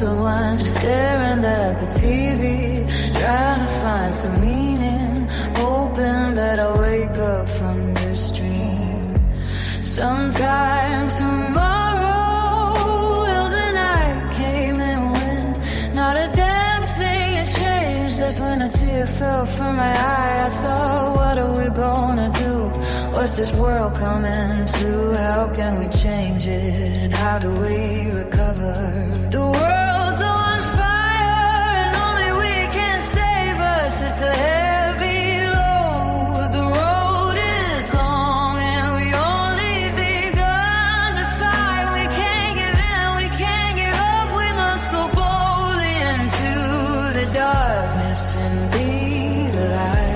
so I'm just staring at the TV, trying to find some meaning, hoping that I'll wake up from this dream sometime tomorrow. Well, the night came and went, not a damn thing had changed. That's when a tear fell from my eye. I thought, what are we gonna do? What's this world coming to? How can we change it? And how do we recover? The world's on fire and only we can save us. It's a heavy load. The road is long and we only begun to fight. We can't give in, we can't give up. We must go boldly into the darkness and be the light.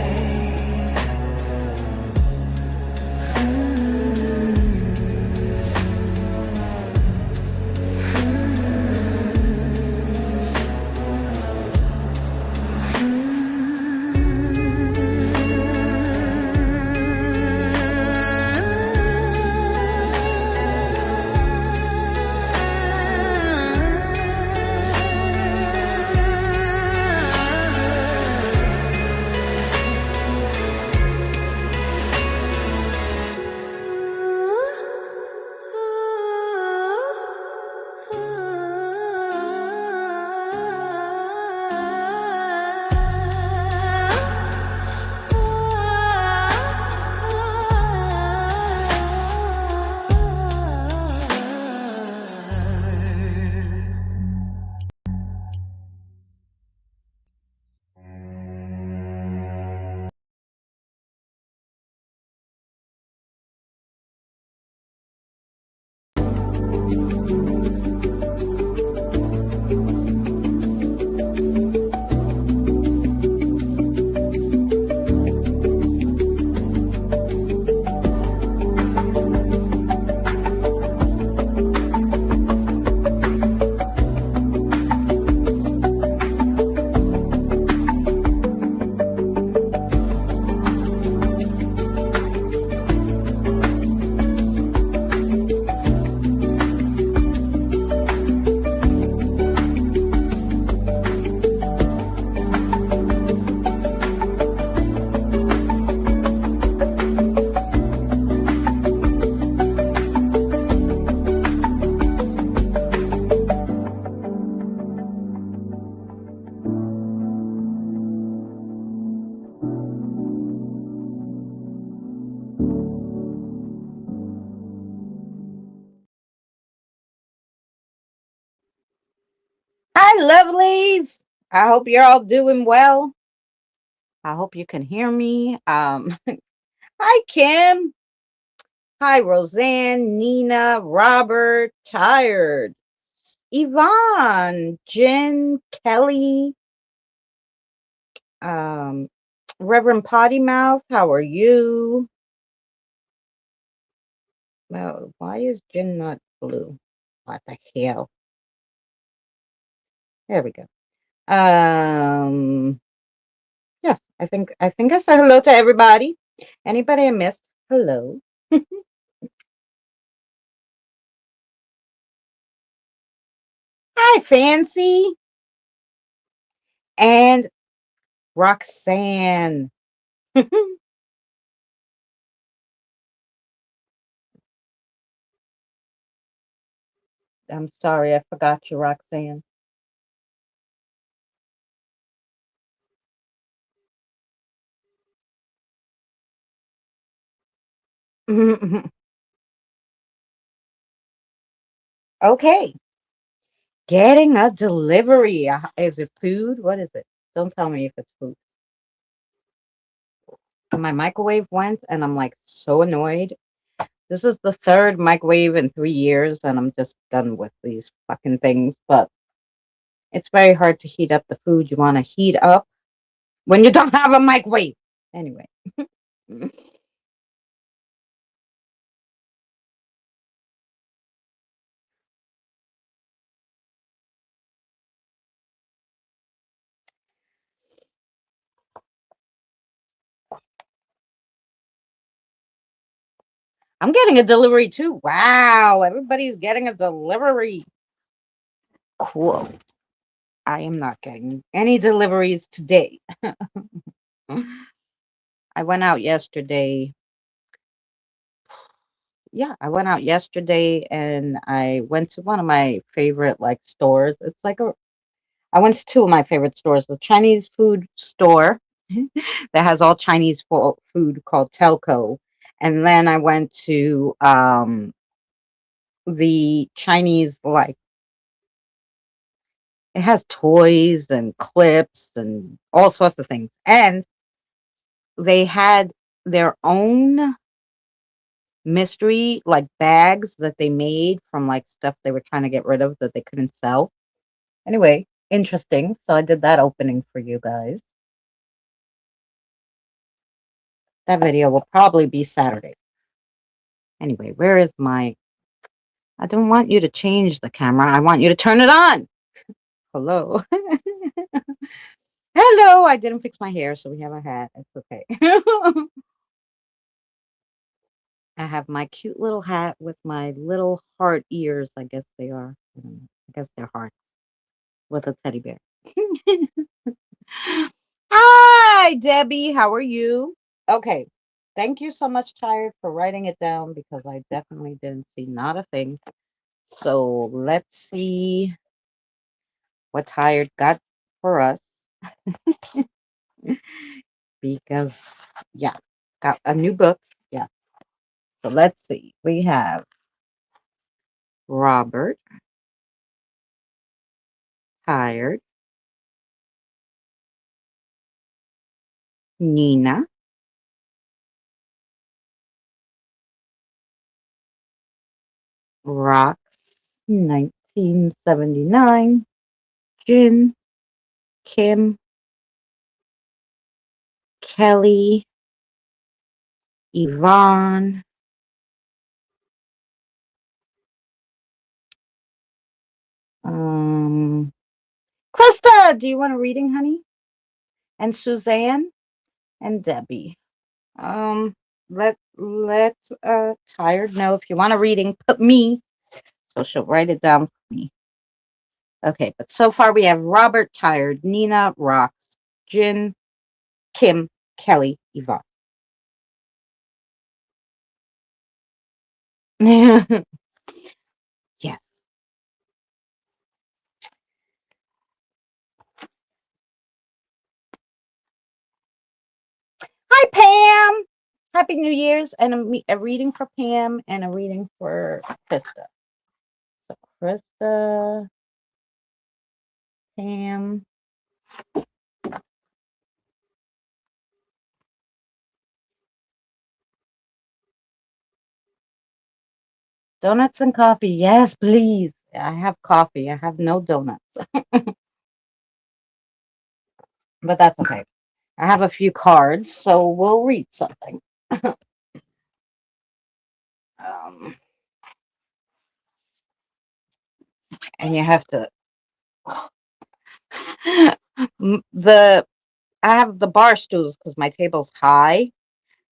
Hi, lovelies. I hope you're all doing well. I hope you can hear me. Hi, Kim. Hi, Roseanne, Nina, Robert, Tired, Yvonne, Jen, Kelly, um, Reverend Potty Mouth. How are you? Well, why is Jen not blue? What the hell? There we go. Yes, I think I said hello to everybody. Anybody I missed? Hello. Hi, Fancy and Roxanne. I'm sorry, I forgot you, Roxanne. Okay, getting a delivery. Is it food? What is it? Don't tell me if it's food. My microwave went, and I'm like so annoyed. This is the third microwave in 3 years, and I'm just done with these fucking things. But it's very hard to heat up the food you want to heat up when you don't have a microwave. Anyway. I'm getting a delivery too. Wow, everybody's getting a delivery. Cool. I am not getting any deliveries today. I went out yesterday. Yeah, I went out yesterday and I went to one of my favorite like stores. It's like a I went to two of my favorite stores, the Chinese food store that has all Chinese food called Telco. And then I went to the Chinese like it has toys and clips and all sorts of things. And they had their own mystery like bags that they made from like stuff they were trying to get rid of that they couldn't sell. Anyway, interesting. So I did that opening for you guys. That video will probably be Saturday. Anyway, where is my I don't want you to change the camera. I want you to turn it on. Hello. Hello. I didn't fix my hair, so we have a hat. It's okay. I have my cute little hat with my little heart ears. I guess they are. I don't know. I guess they're hearts with a teddy bear. Hi, Debbie. How are you? Okay. Thank you so much, Tired, for writing it down because I definitely didn't see not a thing. So let's see what Tired got for us. Because, yeah, got a new book. Yeah. So let's see. We have Robert, Tired, Nina, Rox, 1979, Jin, Kim, Kelly, Yvonne, Krista, do you want a reading, honey? And Suzanne and Debbie. Um, let Tired know if you want a reading. Put me, so she'll write it down for me. Okay, but so far we have Robert, Tired, Nina, Rox, Jin, Kim, Kelly, Yvonne. Yes. Hi, Pam. Happy New Year's, and a reading for Pam and a reading for Krista. So Krista, Pam. Donuts and coffee. Yes, please. I have coffee. I have no donuts. But that's okay. I have a few cards, so we'll read something. um, and you have to the I have the bar stools because my table's high,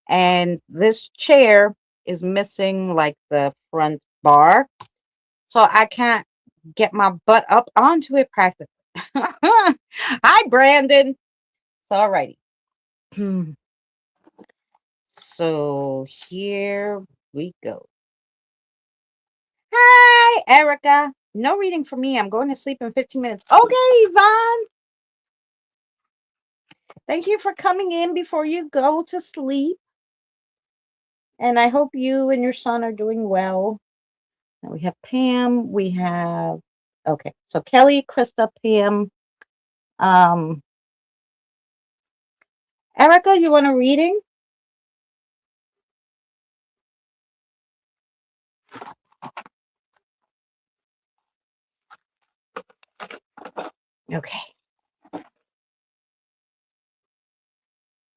and this chair is missing like the front bar, so I can't get my butt up onto it practically. Hi, Brandon. So, alrighty. So here we go. Hi, Erica. No reading for me. I'm going to sleep in 15 minutes. Okay, Yvonne. Thank you for coming in before you go to sleep. And I hope you and your son are doing well. Now we have Pam. We have, okay, so Kelly, Krista, Pam. Um, Erica, you want a reading? Okay.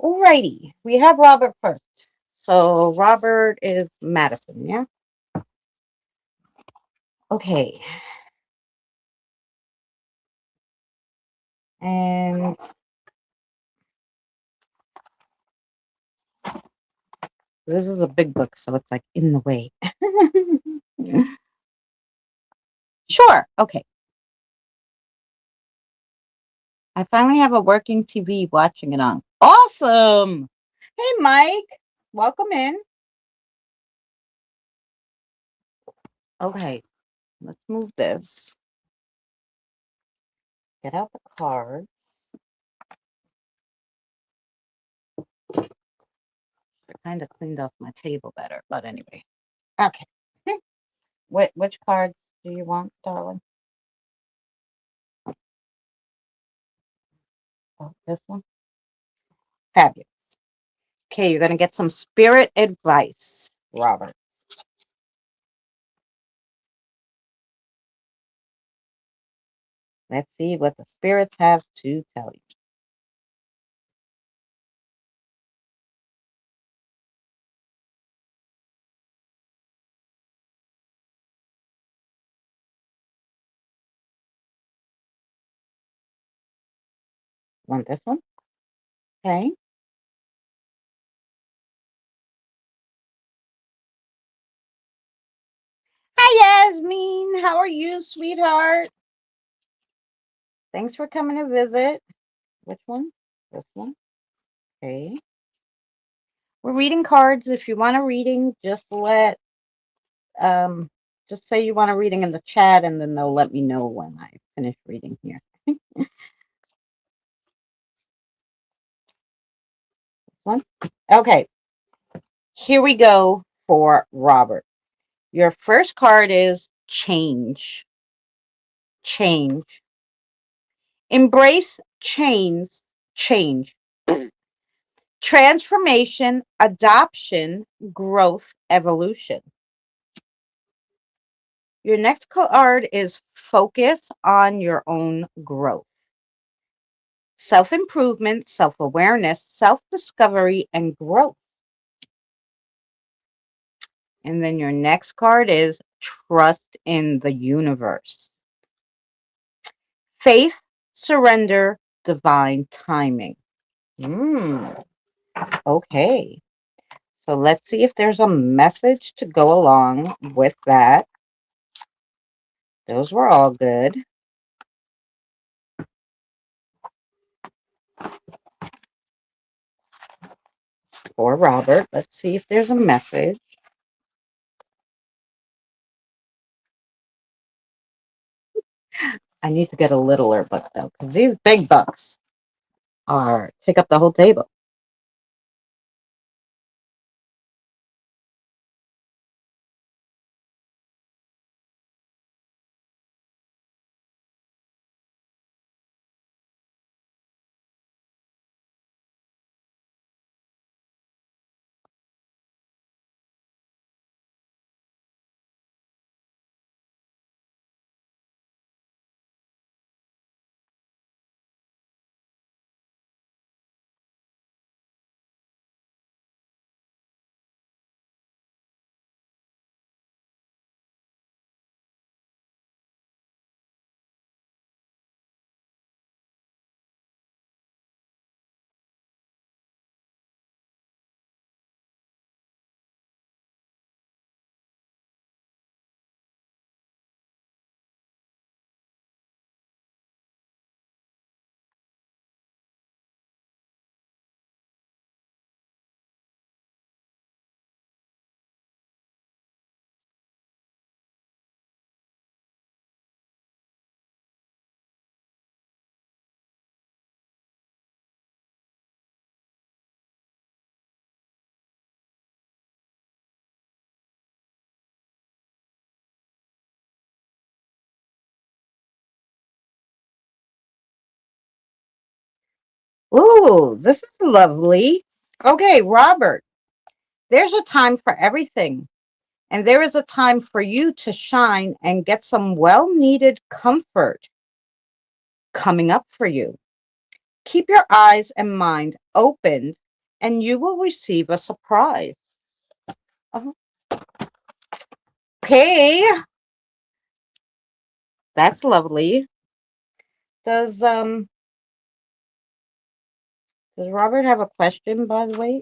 Alrighty. We have Robert first. So Robert is Madison, yeah? Okay. And this is a big book, so it's like in the way. Sure. Okay. I finally have a working TV watching it on. Awesome. Hey, Mike. Welcome in. Okay, let's move this. Get out the card. I kind of cleaned off my table better, but anyway. Okay. Which cards do you want, darling? Oh, this one? Fabulous. Okay, you're going to get some spirit advice, Robert. Let's see what the spirits have to tell you. Want this one? Okay. Hi, Yasmin. How are you, sweetheart? Thanks for coming to visit. Which one? This one. Okay. We're reading cards. If you want a reading, just say you want a reading in the chat, and then they'll let me know when I finish reading here. One. Okay. Here we go for Robert. Your first card is change. Change. Embrace change. Transformation, adoption, growth, evolution. Your next card is focus on your own growth. Self-improvement, self-awareness, self-discovery, and growth. And then your next card is trust in the universe. Faith, surrender, divine timing. Okay. So let's see if there's a message to go along with that. Those were all good. For Robert, let's see if there's a message. I need to get a littler book though, because these big books take up the whole table. Ooh, this is lovely. Okay, Robert, there's a time for everything. And there is a time for you to shine and get some well-needed comfort coming up for you. Keep your eyes and mind open, and you will receive a surprise. Uh-huh. Okay, that's lovely. Does Robert have a question, by the way?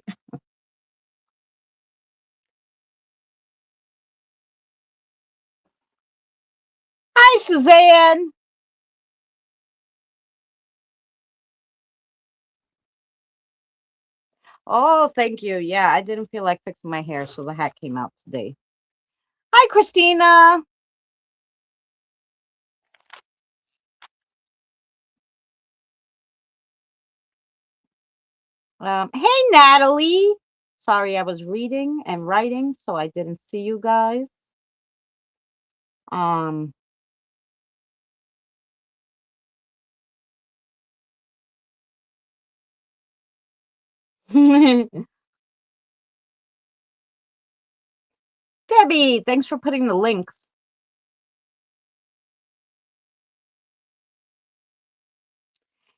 Hi, Suzanne. Oh, thank you. Yeah, I didn't feel like fixing my hair, so the hat came out today. Hi, Christina. Hey, Natalie. Sorry, I was reading and writing, so I didn't see you guys. Um, Debbie, thanks for putting the links.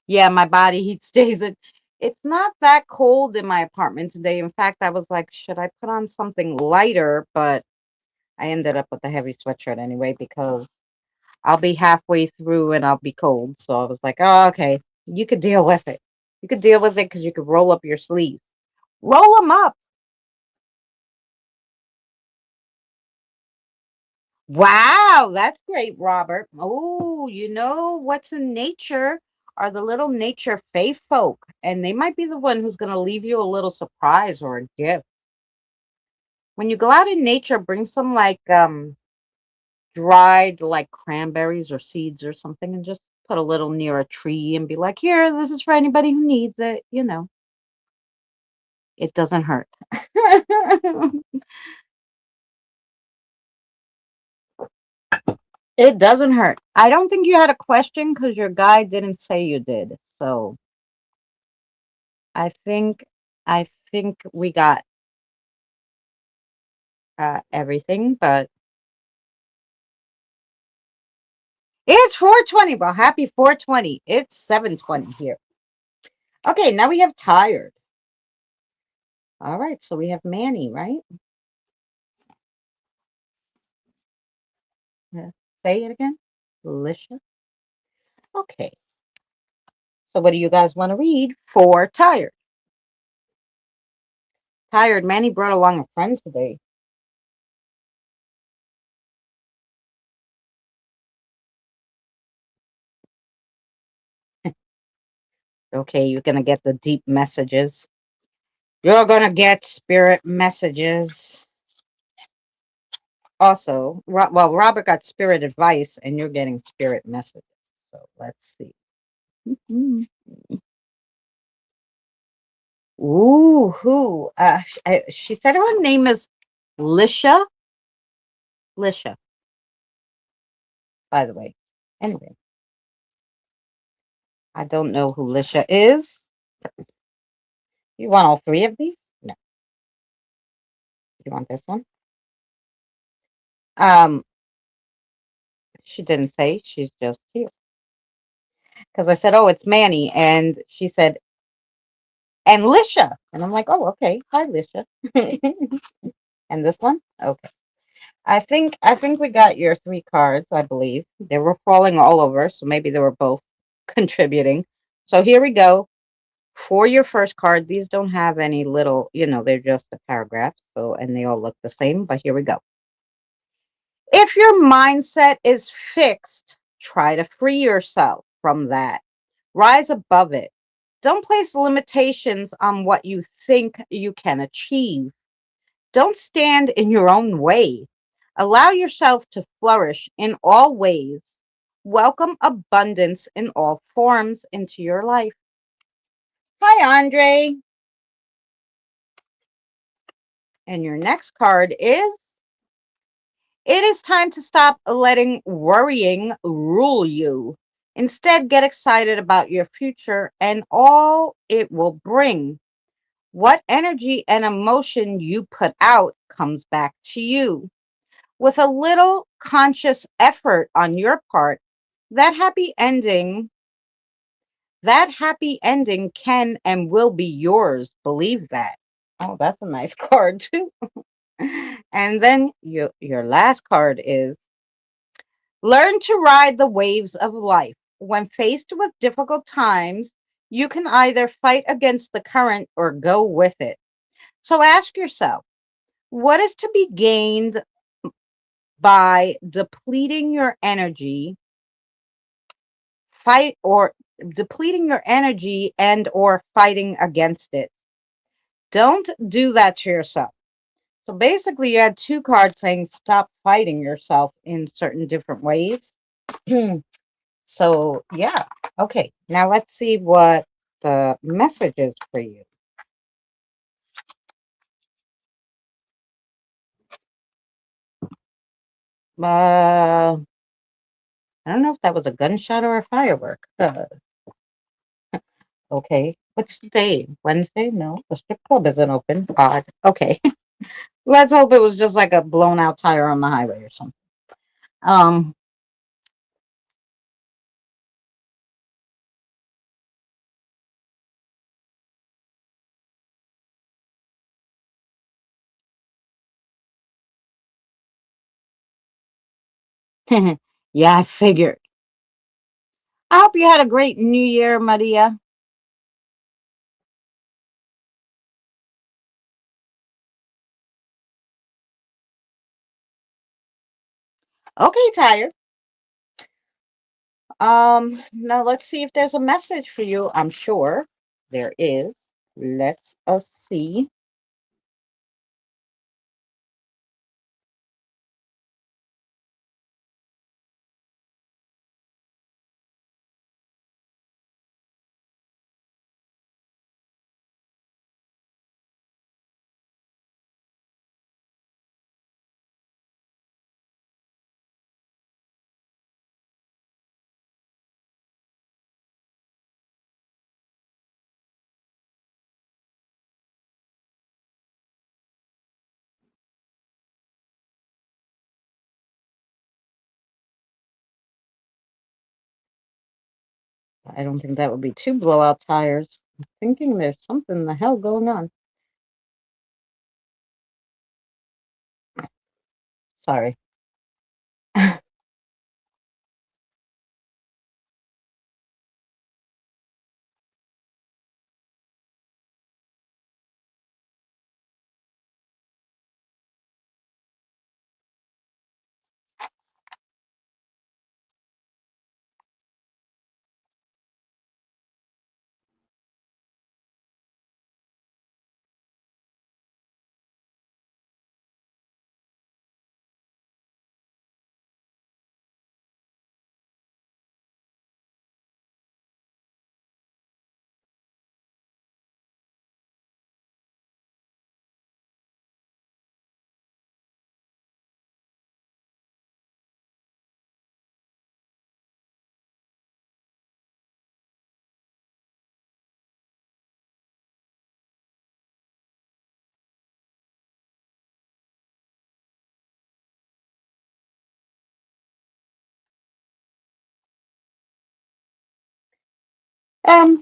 Yeah, my body heat stays in. It's not that cold in my apartment today. In fact, I was like, should I put on something lighter? But I ended up with a heavy sweatshirt anyway because I'll be halfway through and I'll be cold. So I was like, oh, okay, you could deal with it. You could deal with it because you could roll up your sleeves. Roll them up. Wow, that's great, Robert. Oh, you know what's in nature are the little nature faith folk, and they might be the one who's going to leave you a little surprise or a gift. When you go out in nature, bring some like dried like cranberries or seeds or something and just put a little near a tree and be like, "Here, this is for anybody who needs it." You know, it doesn't hurt. It doesn't hurt. I don't think you had a question because your guy didn't say you did. So I think I think we got everything, but it's 4:20. Well, happy 4:20. It's 7:20 here. Okay, now we have tired. All right, so we have Manny, right? Yeah. Say it again. Alicia. Okay. So what do you guys want to read for tired? Tired. Manny brought along a friend today. Okay, you're gonna get the deep messages. You're gonna get spirit messages. Also, well, Robert got spirit advice, and you're getting spirit messages. So let's see. Mhm. Ooh, who? She said her name is Lisha. Lisha, by the way. Anyway, I don't know who Lisha is. You want all three of these? No, you want this one? Um, she didn't say. She's just here. Because I said, "Oh, it's Manny," and she said, "And Lisha," and I'm like, "Oh, okay. Hi, Lisha." And this one, okay. I think we got your three cards. I believe they were falling all over, so maybe they were both contributing. So here we go. For your first card, these don't have any little, they're just a paragraph. So, and they all look the same, but here we go. If your mindset is fixed, try to free yourself from that. Rise above it. Don't place limitations on what you think you can achieve. Don't stand in your own way. Allow yourself to flourish in all ways. Welcome abundance in all forms into your life. Hi, Andre. And your next card is it is time to stop letting worrying rule you. Instead, get excited about your future and all it will bring. What energy and emotion you put out comes back to you. With a little conscious effort on your part, that happy ending, that happy ending can and will be yours. Believe that. Oh, that's a nice card too. And then your last card is learn to ride the waves of life. When faced with difficult times, you can either fight against the current or go with it. So ask yourself, what is to be gained by depleting your energy, fight or depleting your energy and or fighting against it? Don't do that to yourself. So basically, you had two cards saying stop fighting yourself in certain different ways. So, yeah. Okay. Now let's see what the message is for you. I don't know if that was a gunshot or a firework. Okay. What's the day? Wednesday? No, the strip club isn't open. Odd. Okay. Let's hope it was just like a blown out tire on the highway or something. Um, yeah, I figured. I hope you had a great New Year, Maria. Okay, tired. Now let's see if there's a message for you. I'm sure there is. Let's us see. I don't think that would be two blowout tires. I'm thinking there's something the hell going on. Sorry.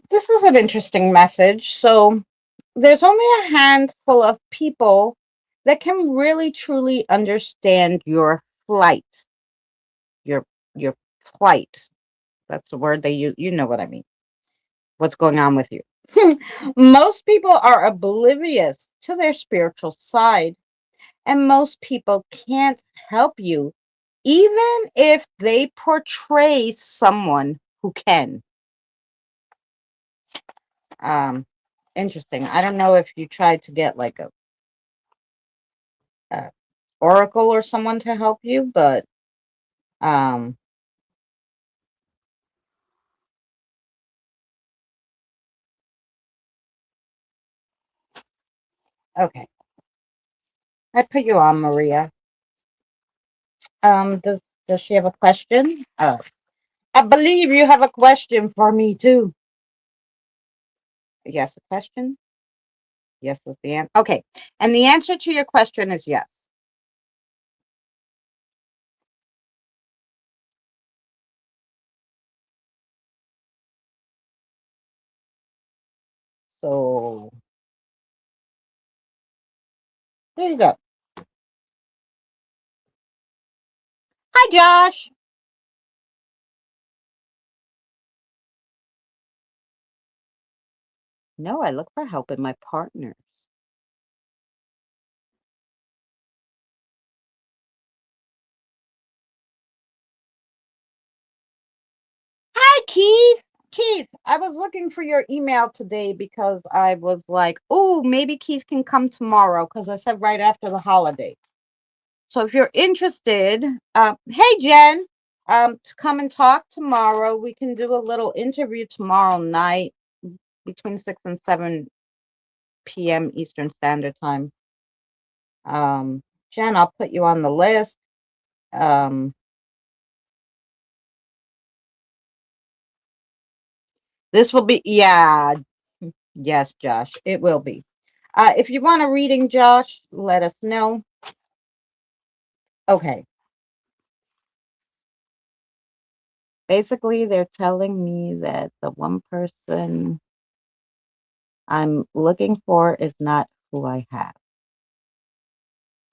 This is an interesting message. So there's only a handful of people that can really truly understand your flight, your your plight. That's the word they use. You know what I mean. What's going on with you? Most people are oblivious to their spiritual side, and most people can't help you, even if they portray someone who can. Um, Interesting. I don't know if you tried to get like a oracle or someone to help you, but um, okay. I put you on, Maria. Does she have a question? I believe you have a question for me too. Yes, a question. Yes is the answer. Okay, and the answer to your question is yes. So there you go. Hi, Josh. No, I look for help in my partners. Hi, Keith. Keith, I was looking for your email today because I was like, oh, maybe Keith can come tomorrow because I said right after the holiday. So if you're interested, hey Jen, to come and talk tomorrow. We can do a little interview tomorrow night between 6 and 7 p.m. Eastern Standard Time. Jen, I'll put you on the list. This will be, yeah, yes, Josh, it will be. If you want a reading, Josh, let us know. Okay. Basically, they're telling me that the one person I'm looking for is not who I have.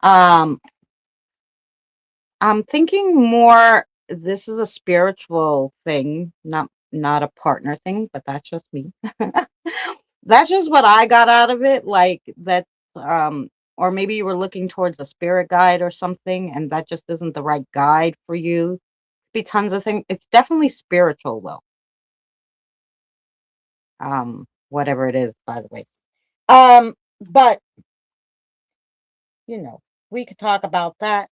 Um, I'm thinking more this is a spiritual thing, not a partner thing, but that's just me. That's just what I got out of it. Like that, or maybe you were looking towards a spirit guide or something, and that just isn't the right guide for you. Be tons of things. It's definitely spiritual though. Whatever it is, by the way. But you know, we could talk about that.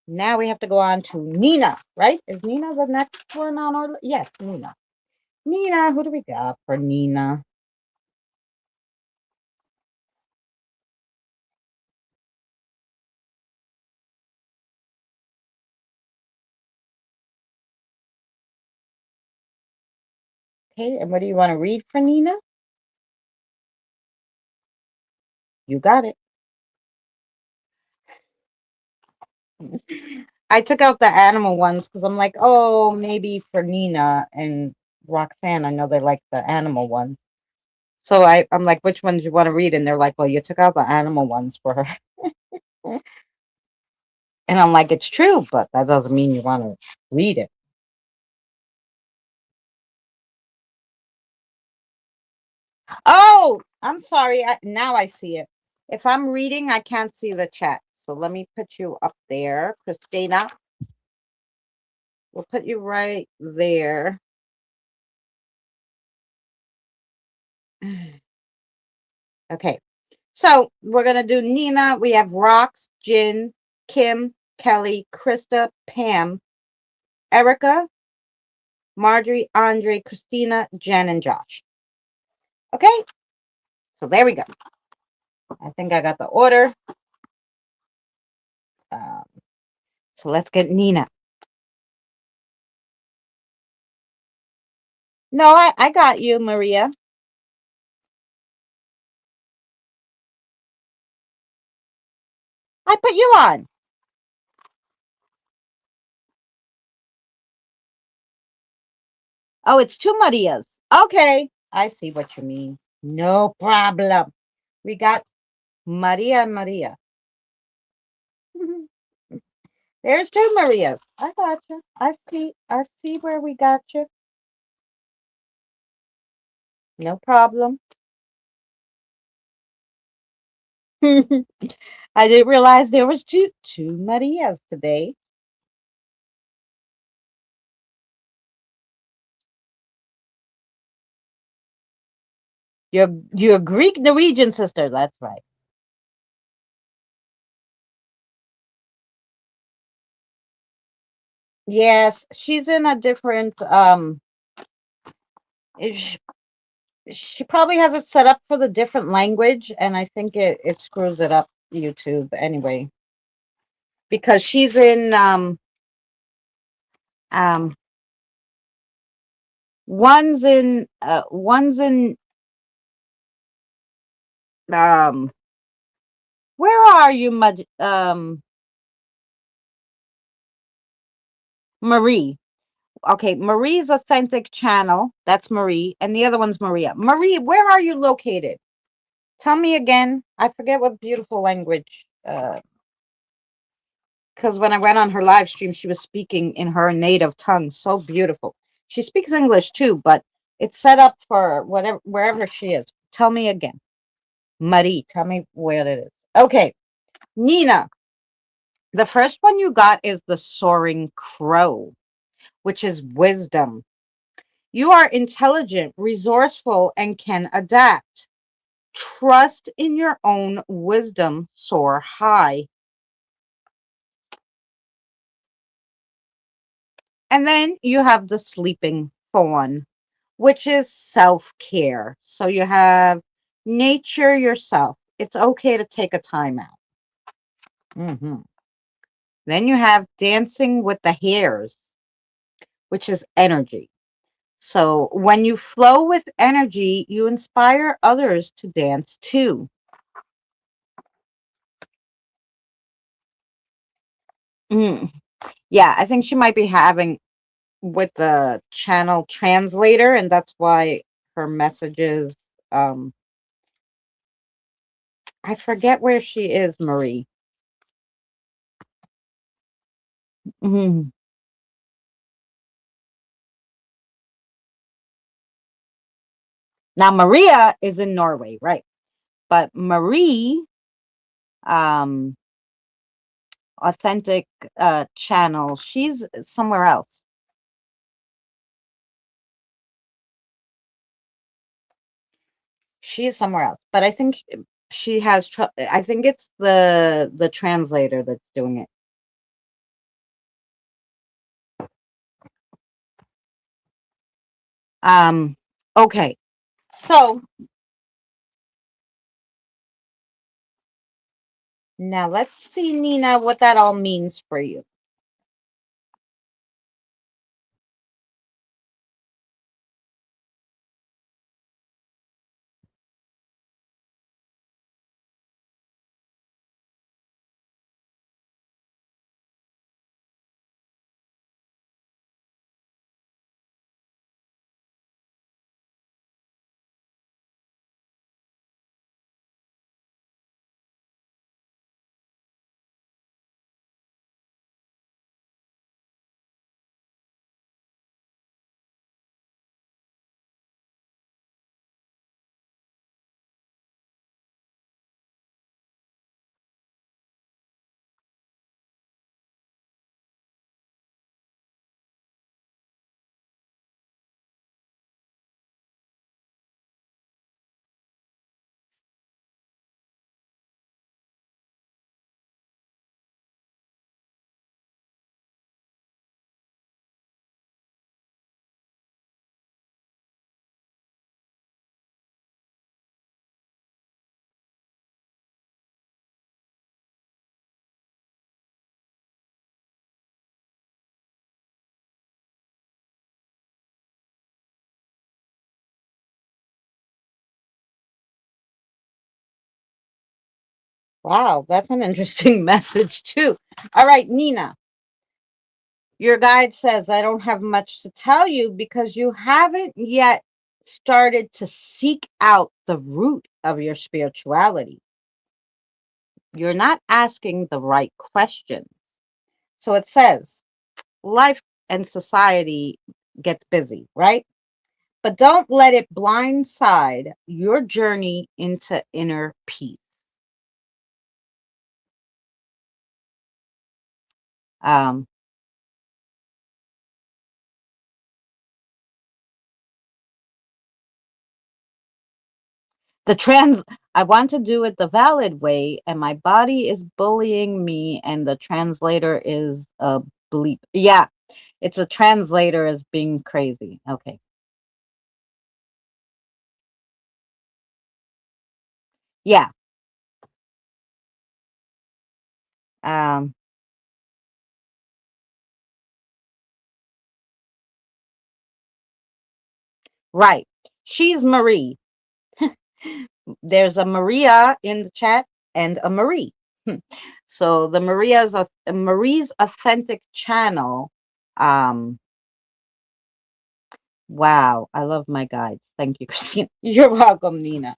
Now we have to go on to Nina, right? Is Nina the next one on our list? Yes, Nina. Nina, who do we got for Nina? Okay, and what do you want to read for Nina? You got it. I took out the animal ones because I'm like, oh, maybe for Nina and Roxanne, I know they like the animal ones. So I'm like, which ones you want to read? And they're like, well, you took out the animal ones for her. And I'm like, it's true, but that doesn't mean you want to read it. Oh, I'm sorry. Now I see it. If I'm reading, I can't see the chat. So let me put you up there, Christina. We'll put you right there. Okay. So we're going to do Nina. We have Rox, Jin, Kim, Kelly, Krista, Pam, Erica, Marjorie, Andre, Christina, Jen, and Josh. Okay. So there we go. I think I got the order. Um, so let's get Nina. No, I got you, Maria. I put you on. Oh, it's two Marias. Okay. I see what you mean. No problem. We got Maria and Maria. There's two Marias. I got you. I see where we got you. No problem. I didn't realize there was two Marias today. You're Greek Norwegian sister. That's right. Yes, she's in a different sh- she probably has it set up for the different language, and I think it screws it up YouTube anyway. Because she's in um one's in um where are you, Marie? Okay, Marie's authentic channel. That's Marie, and the other one's Maria. Marie, where are you located? Tell me again. I forget what beautiful language. Because when I went on her live stream, she was speaking in her native tongue. So beautiful. She speaks English too, but it's set up for whatever wherever she is. Tell me again. Marie, tell me where it is. Okay, Nina. The first one you got is the soaring crow, which is wisdom. You are intelligent, resourceful, and can adapt. Trust in your own wisdom, soar high. And then you have the sleeping fawn, which is self care. So you have nature yourself. It's okay to take a time out. Then you have dancing with the hairs, which is energy. So when you flow with energy, you inspire others to dance too. Mm. Yeah, I think she might be having with the channel translator, and that's why her messages. Um, I forget where she is, Marie. Mhm. Now Maria is in Norway, right? But Marie, um, authentic channel, she's somewhere else. She is somewhere else, but I think she has. I think it's the translator that's doing it. Um. Okay. So now let's see, Nina, what that all means for you. Wow, that's an interesting message too. All right, Nina, your guide says I don't have much to tell you because you haven't yet started to seek out the root of your spirituality. You're not asking the right questions. So it says life and society gets busy, right? But don't let it blindside your journey into inner peace. Um, the trans I want to do it the valid way, and my body is bullying me, and the translator is a bleep. Yeah, it's a translator as being crazy. Okay. Yeah. Um, right. She's Marie. There's a Maria in the chat and a Marie. So the Marie's authentic channel. Um, wow, I love my guides. Thank you, Christine. You're welcome, Nina.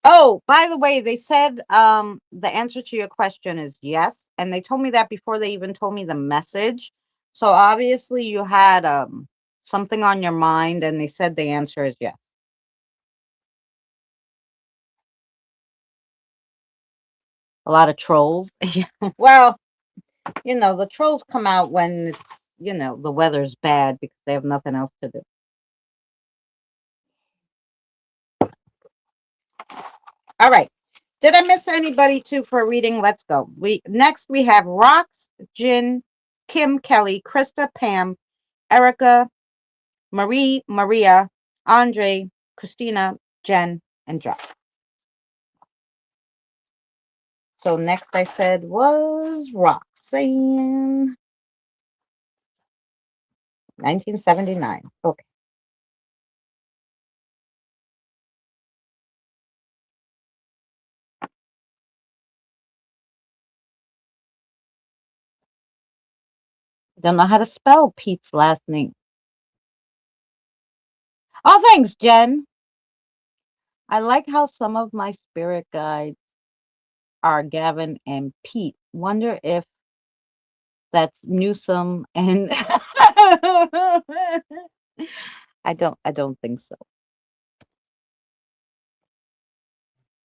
Oh, by the way, they said the answer to your question is yes, and they told me that before they even told me the message. So obviously you had something on your mind, and they said the answer is yes. A lot of trolls. Yeah. Well, the trolls come out when it's the weather's bad because they have nothing else to do. All right. Did I miss anybody too for a reading? Let's go. We have Rox, Jin, Kim, Kelly, Krista, Pam, Erica, Marie, Maria, Andre, Christina, Jen, and John. So next I said was Roxanne, 1979. Okay. Don't know how to spell Pete's last name. Oh, thanks, Jen. I like how some of my spirit guides are Gavin and Pete. Wonder if that's Newsome and I don't think so.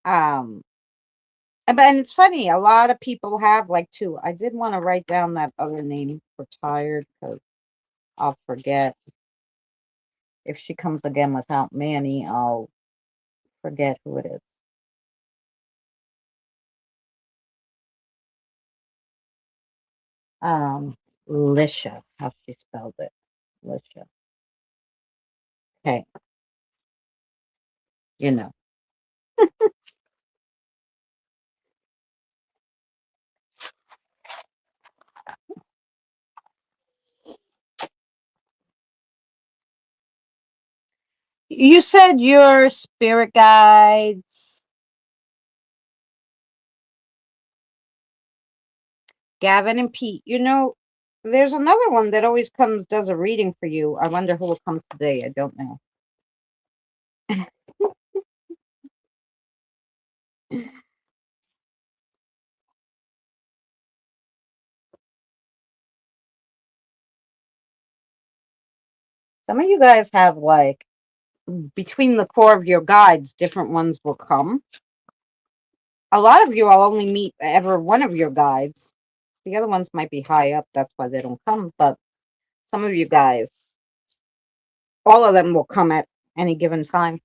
Um and it's funny, a lot of people have like two. I did want to write down that other name for tired because I'll forget. If she comes again without Manny, I'll forget who it is. Um Lisha, how she spelled it. Lisha. Okay, you know. You said your spirit guides, Gavin and Pete. There's another one that always comes, does a reading for you. I wonder who will come today. I don't know. Some of you guys have like between the core of your guides, different ones will come. A lot of you I'll only meet ever one of your guides. The other ones might be high up, that's why they don't come. But some of you guys, all of them will come at any given time.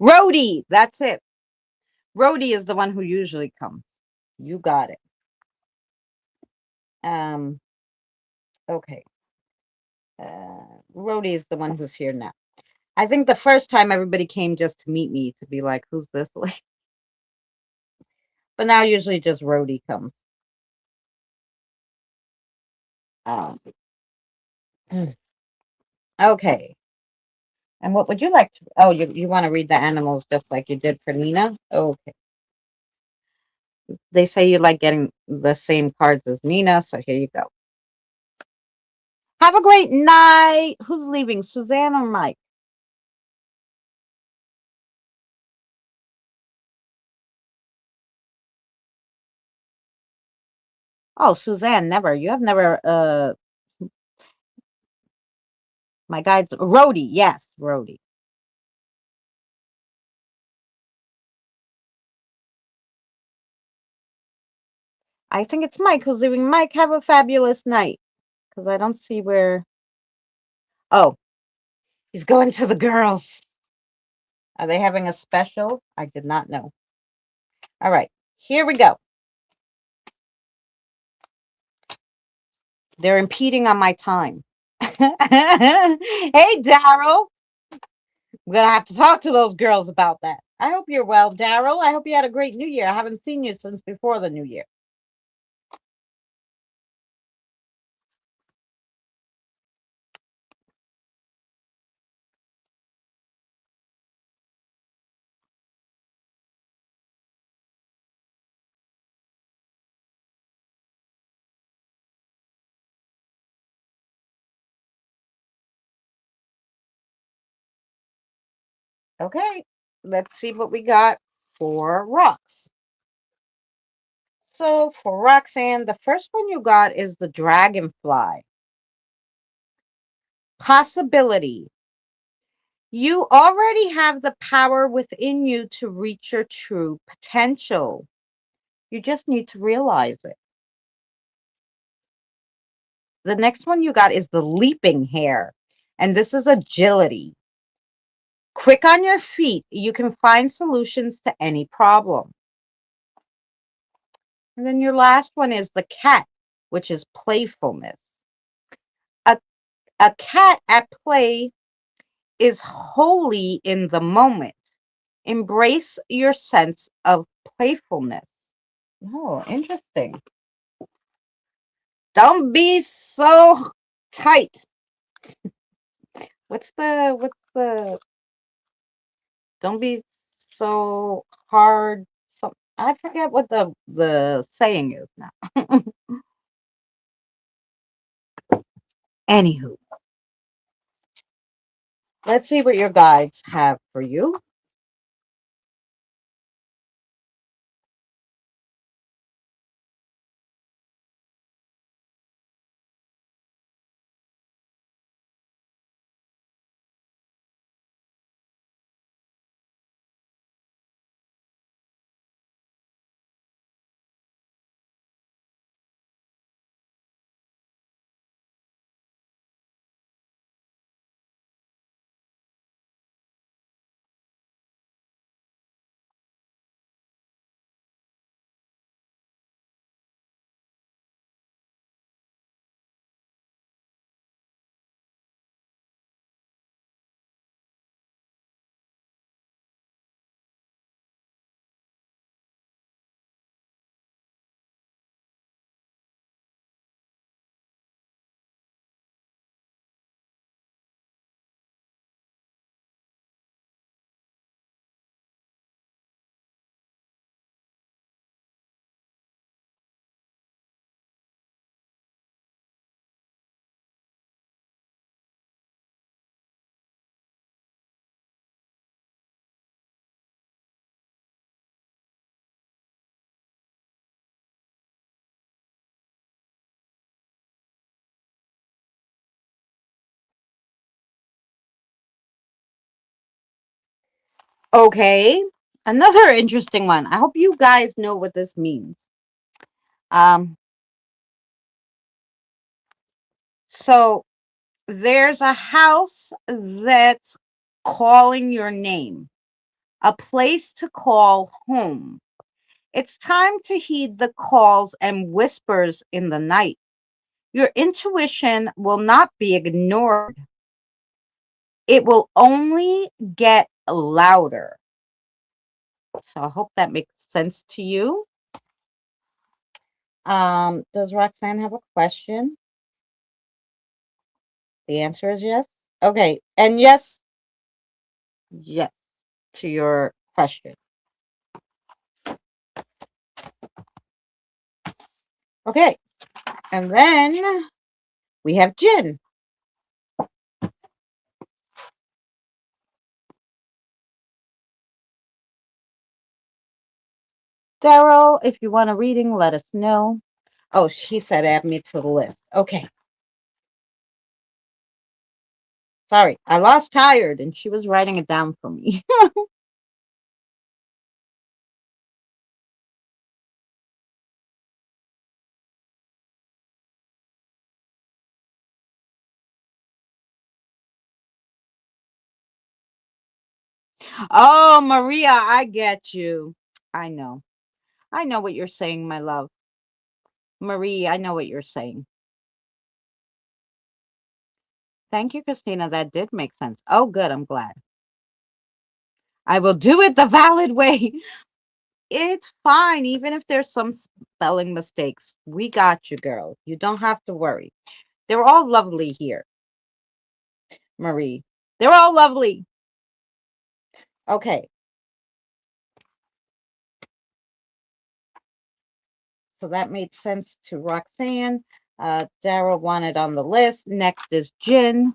Rhodey, that's it. Rhodey is the one who usually comes. You got it. Um, okay. Rhodey is the one who's here now. I think the first time everybody came just to meet me to be like, who's this lady? But now usually just Rhodey comes. Um, okay. And what would you like to? Oh, you want to read the animals just like you did for Nina? Okay. They say you like getting the same cards as Nina, so here you go. Have a great night. Who's leaving, Suzanne or Mike? Oh, Suzanne, never. You have never. My guide's Rhodey. Yes, Rhodey. I think it's Mike who's leaving. Mike, have a fabulous night. Because I don't see where. Oh, he's going to the girls. Are they having a special? I did not know. All right, here we go. They're impeding on my time. Hey, Daryl. I'm going to have to talk to those girls about that. I hope you're well, Daryl. I hope you had a great New Year. I haven't seen you since before the New Year. Okay, let's see what we got for rocks. So for Roxanne, the first one you got is the dragonfly. Possibility. You already have the power within you to reach your true potential. You just need to realize it. The next one you got is the leaping hare. And this is agility. Quick on your feet, you can find solutions to any problem. And then your last one is the cat, which is playfulness. A, a cat at play is wholly in the moment. Embrace your sense of playfulness. Oh, interesting. Don't be so tight. What's the don't be so hard. So I forget what the saying is now. Anywho, let's see what your guides have for you. Okay, another interesting one. I hope you guys know what this means. Um, so there's a house that's calling your name, a place to call home. It's time to heed the calls and whispers in the night. Your intuition will not be ignored. It will only get louder. So I hope that makes sense to you. Does Roxanne have a question? The answer is yes. Okay, and yes to your question. Okay, and then we have Jin. Daryl, if you want a reading, let us know. Oh, she said add me to the list. Okay. Sorry, I lost tired and she was writing it down for me. Oh, Maria, I get you. I know. I know what you're saying, my love. Marie, I know what you're saying. Thank you, Christina. That did make sense. Oh, good. I'm glad. I will do it the valid way. It's fine, even if there's some spelling mistakes. We got you, girl. You don't have to worry. They're all lovely here, Marie. They're all lovely. Okay, so that made sense to Roxanne. Daryl wanted on the list. Next is Jin.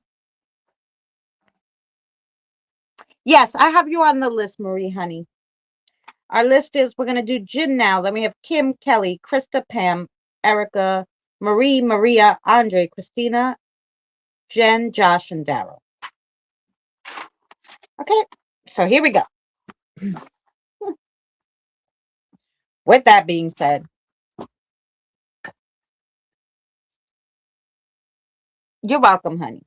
Yes, I have you on the list, Marie, honey. Our list is we're going to do Jin now. Then we have Kim, Kelly, Krista, Pam, Erica, Marie, Maria, Andre, Christina, Jen, Josh, and Daryl. Okay, so here we go. With that being said, You're welcome, honey.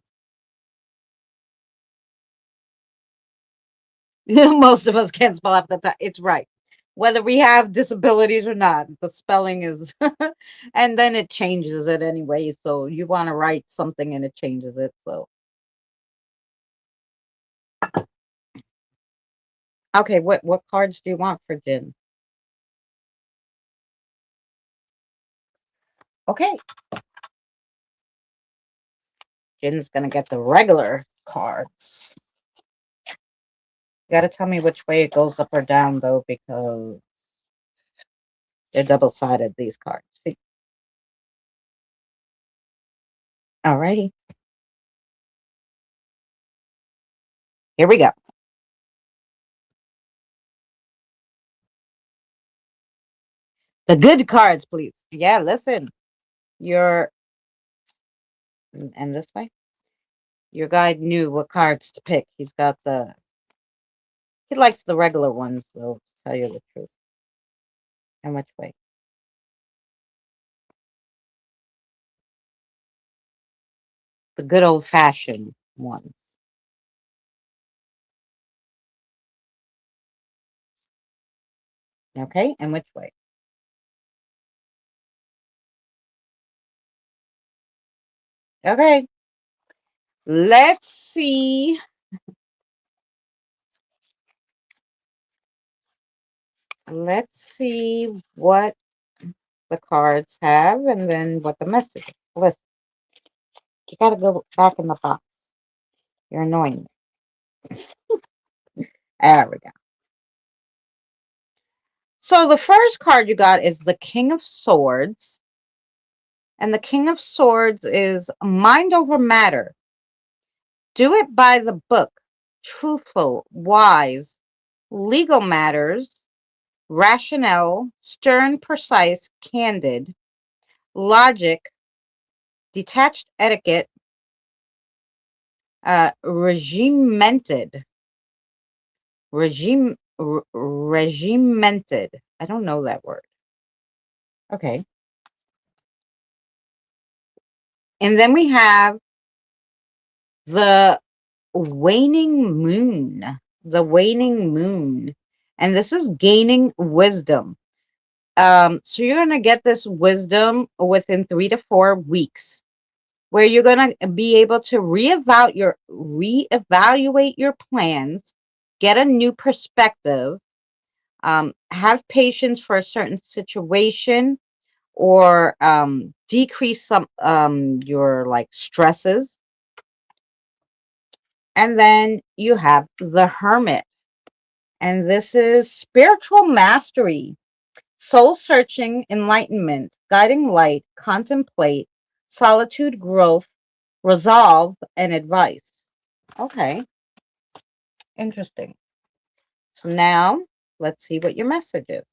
Most of us can't spell half the time. It's right. Whether we have disabilities or not, the spelling is, and then it changes it anyway. So you want to write something and it changes it. So, okay, what cards do you want for Jin? Okay, Jin's gonna get the regular cards. You gotta tell me which way it goes up or down though, because they're double-sided, these cards. See? Alrighty, here we go. The good cards, please. Yeah, listen. Your and this way. Your guide knew what cards to pick. He likes the regular ones, though, to tell you the truth. And which way? The good old-fashioned ones. Okay, and which way? Okay, let's see. Let's see what the cards have and then what the message is. Listen, you gotta go back in the box. You're annoying me. There we go. So the first card you got is the King of Swords. And the King of Swords is mind over matter. Do it by the book. Truthful, wise, legal matters, rationale, stern, precise, candid, logic, detached etiquette, regimented. Regimented. I don't know that word. Okay. And then we have the waning moon. The waning moon. And this is gaining wisdom. So you're gonna get this wisdom within 3 to 4 weeks, where you're gonna be able to reevaluate your plans, get a new perspective, have patience for a certain situation, or decrease some your like stresses. And then you have the Hermit, and this is spiritual mastery, soul searching, enlightenment, guiding light, contemplate, solitude, growth, resolve, and advice. Okay, interesting. So now let's see what your message is.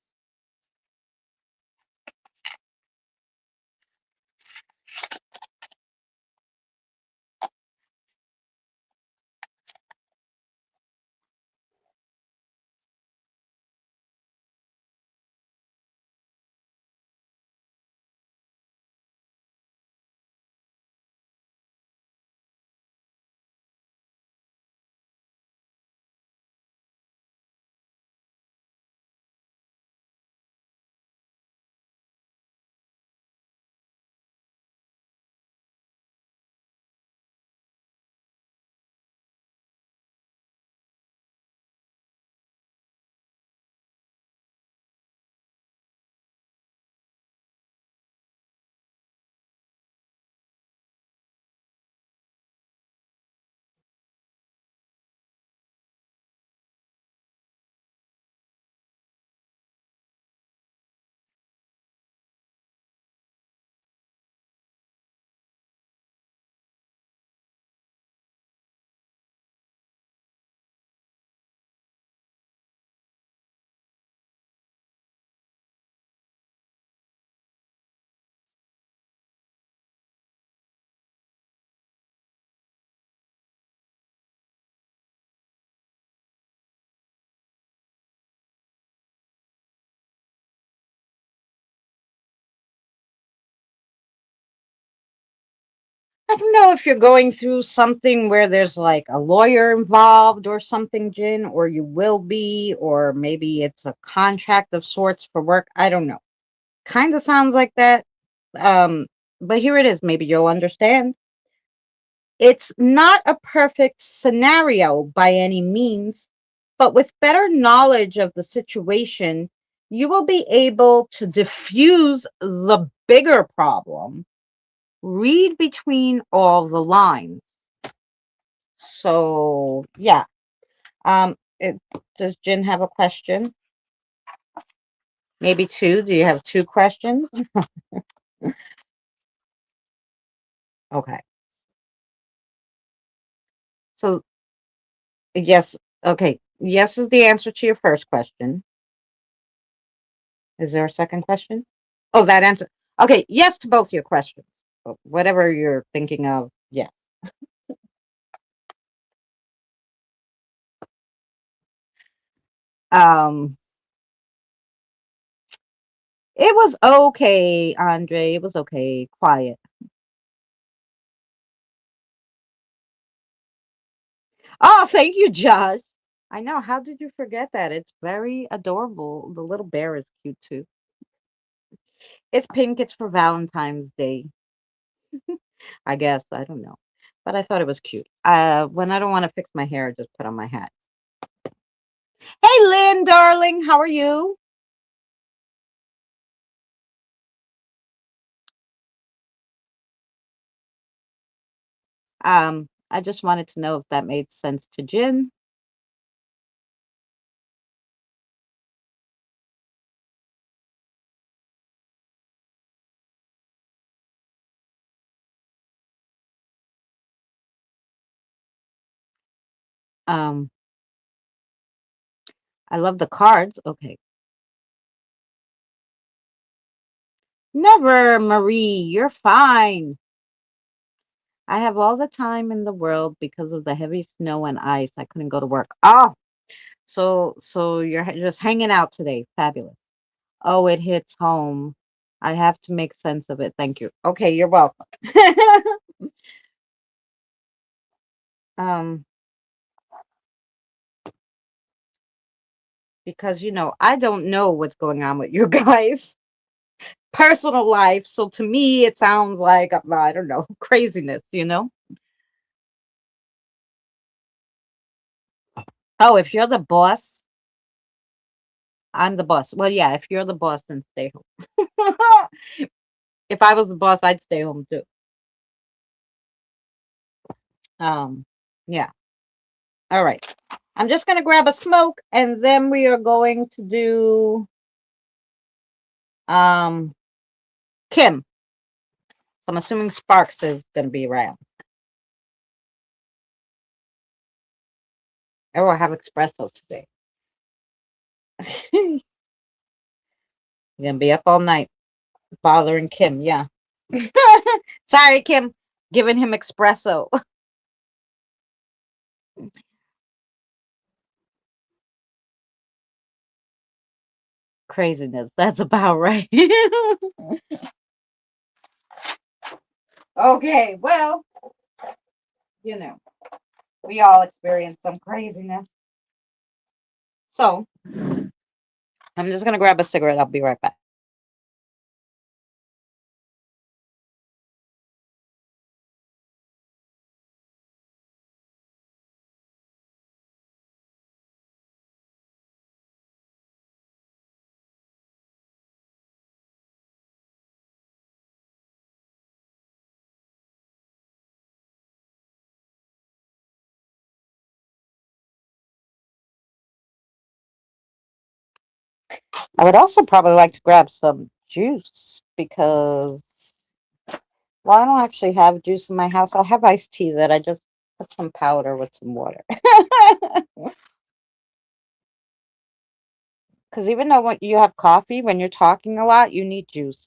I don't know if you're going through something where there's like a lawyer involved or something, Jin, or you will be, or maybe it's a contract of sorts for work. I don't know. Kind of sounds like that. Um, but here it is. Maybe you'll understand. It's not a perfect scenario by any means, but with better knowledge of the situation, you will be able to diffuse the bigger problem. Read between all the lines. So, yeah. It, does Jin have a question? Maybe two. Do you have two questions? Okay. So, yes. Okay. Yes is the answer to your first question. Is there a second question? Oh, that answer. Okay. Yes to both your questions. Whatever you're thinking of. Yeah. Um, it was okay, Andre. It was okay. Quiet. Oh, thank you, Josh. I know. How did you forget that? It's very adorable. The little bear is cute too. It's pink. It's for Valentine's Day, I guess. I don't know. But I thought it was cute. When I don't want to fix my hair, I just put on my hat. Hey, Lynn, darling. How are you? I just wanted to know if that made sense to Jin. Um, I love the cards. Okay. Never, Marie. You're fine. I have all the time in the world because of the heavy snow and ice. I couldn't go to work. Oh, so you're just hanging out today. Fabulous. Oh, it hits home. I have to make sense of it. Thank you. Okay, you're welcome. um, because I don't know what's going on with you guys' personal life. So to me, it sounds like I don't know, craziness. Oh, if you're the boss, I'm the boss. Well, yeah, if you're the boss, then stay home. If I was the boss, I'd stay home too. Um, yeah. All right. I'm just gonna grab a smoke and then we are going to do um Kim. So I'm assuming Sparks is gonna be around. Oh, I have espresso today. You're gonna be up all night bothering Kim, yeah. Sorry, Kim, giving him espresso. Craziness. That's about right. Okay, well, you know, we all experience some craziness. So I'm just gonna grab a cigarette. I'll be right back. I would also probably like to grab some juice because, well, I don't actually have juice in my house. I have iced tea that I just put some powder with some water. Because even though when you have coffee, when you're talking a lot, you need juice.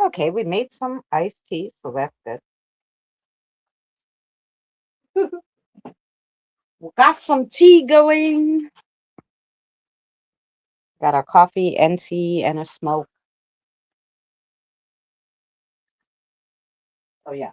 Okay, we made some iced tea, so that's good. We got some tea going. Got our coffee and tea and a smoke. Oh yeah.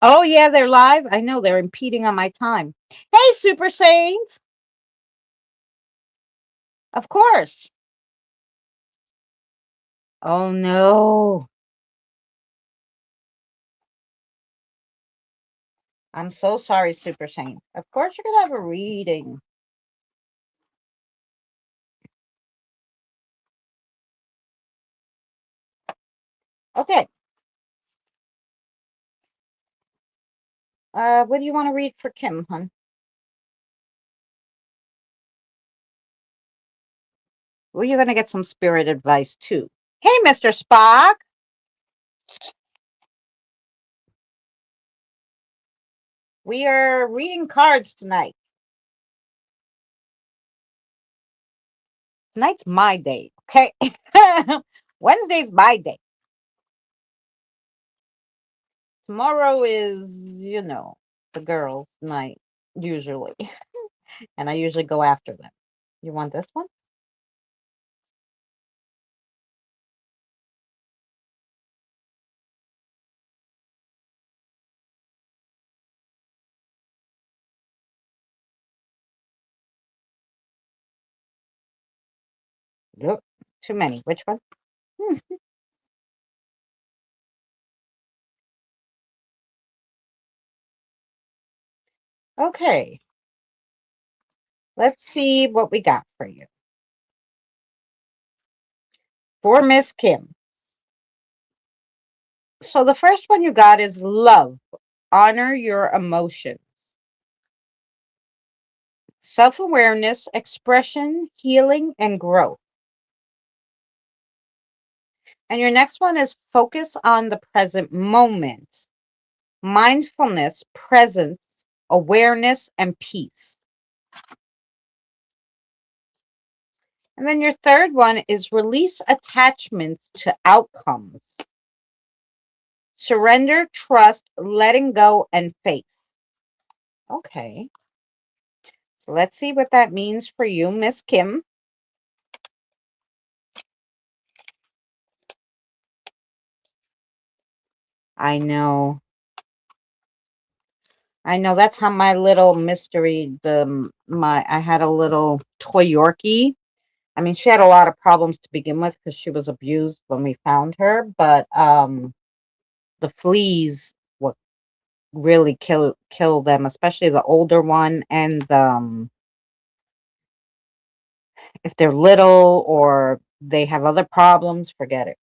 Oh yeah, they're live. I know they're impeding on my time. Hey, Super Saints. Of course. Oh no. I'm so sorry, Super Saints. Of course you're gonna have a reading. Okay. What do you want to read for Kim, hun? Well, you're gonna get some spirit advice too. Hey, Mr. Spock. We are reading cards tonight. Tonight's my day, okay? Wednesday's my day. Tomorrow is, the girls' night, usually. And I usually go after them. You want this one? Nope. Too many. Which one? Hmm. Okay. Let's see what we got for you. For Miss Kim. So the first one you got is love. Honor your emotions. Self-awareness, expression, healing, and growth. And your next one is focus on the present moment. Mindfulness, presence, awareness, and peace. And then your third one is release attachments to outcomes. Surrender, trust, letting go, and faith. Okay. So let's see what that means for you, Miss Kim. I know. I know that's how my little mystery, I had a little toy Yorkie. I mean, she had a lot of problems to begin with because she was abused when we found her, but the fleas what really kill them, especially the older one, and if they're little or they have other problems, forget it.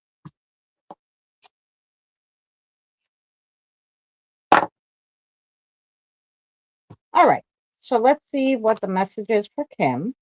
All right. So let's see what the message is for Kim.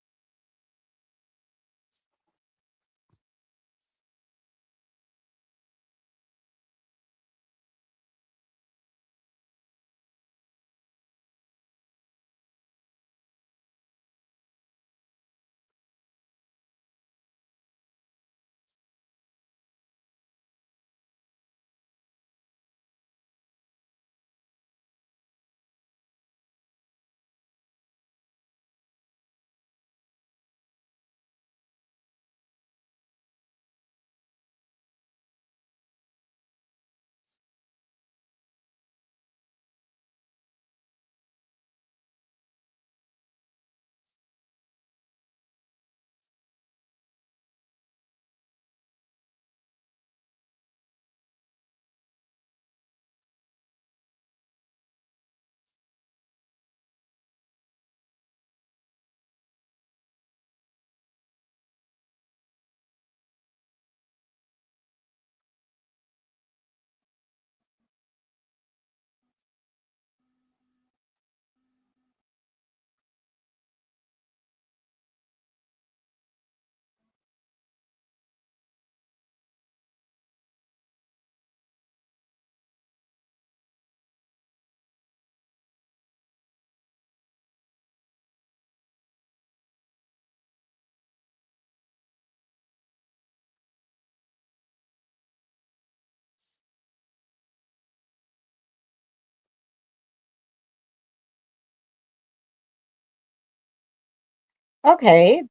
Okay.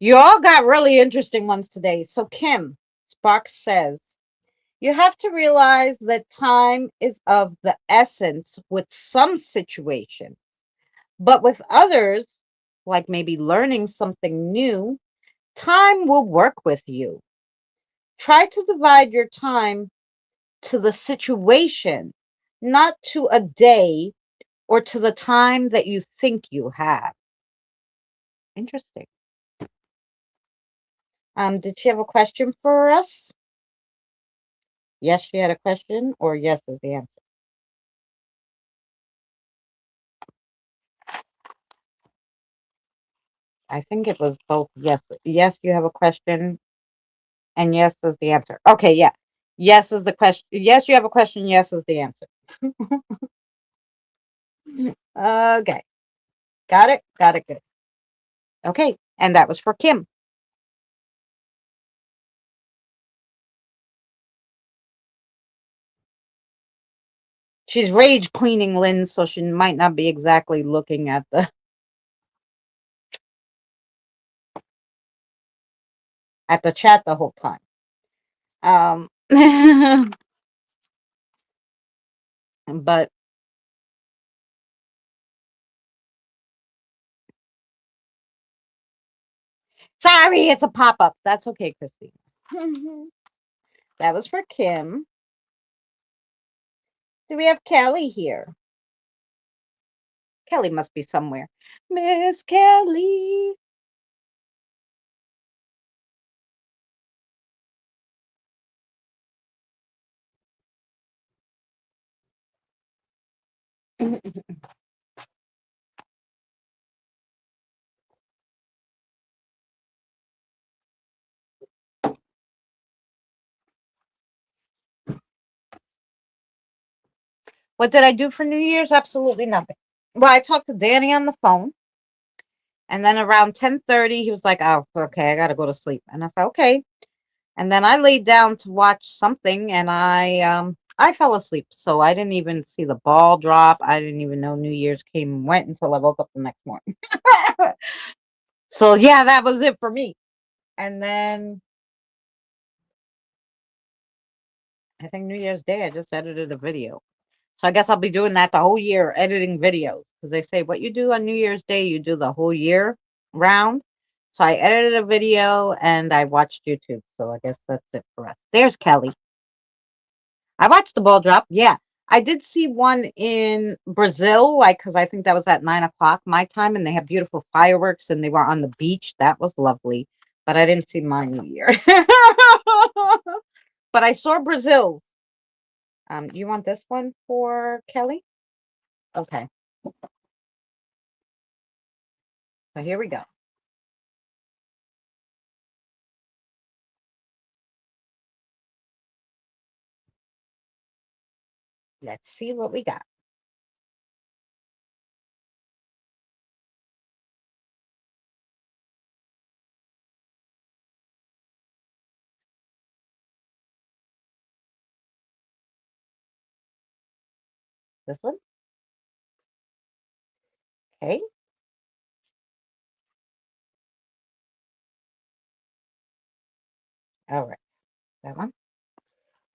You all got really interesting ones today. So, Kim Sparks says, you have to realize that time is of the essence with some situations, but with others, like maybe learning something new, time will work with you. Try to divide your time to the situation, not to a day or to the time that you think you have. Interesting. Did she have a question for us? Yes, she had a question, or yes is the answer. I think it was both yes. Yes, you have a question, and yes is the answer. Okay, yeah. Yes is the question. Yes, you have a question. Yes is the answer. Okay. Got it. Got it. Good. Okay. And that was for Kim. She's rage cleaning Lynn, so she might not be exactly looking at the chat the whole time. But sorry, it's a pop up. That's okay, Christine. That was for Kim. Do we have Kelly here? Kelly must be somewhere. Miss Kelly. What did I do for New Year's? Absolutely nothing. Well, I talked to Danny on the phone, and then around 10:30, he was like, "Oh, okay, I gotta go to sleep." And I said, "Okay." And then I laid down to watch something, and I fell asleep. So I didn't even see the ball drop. I didn't even know New Year's came and went until I woke up the next morning. So yeah, that was it for me. And then I think New Year's Day, I just edited a video. So I guess I'll be doing that the whole year, editing videos. Because they say what you do on New Year's Day, you do the whole year round. So I edited a video and I watched YouTube. So I guess that's it for us. There's Kelly. I watched the ball drop. Yeah. I did see one in Brazil, like, because I think that was at 9 o'clock my time, and they had beautiful fireworks and they were on the beach. That was lovely. But I didn't see my New Year. But I saw Brazil. You want this one for Kelly? Okay. So here we go. Let's see what we got. This one? Okay. All right. That one.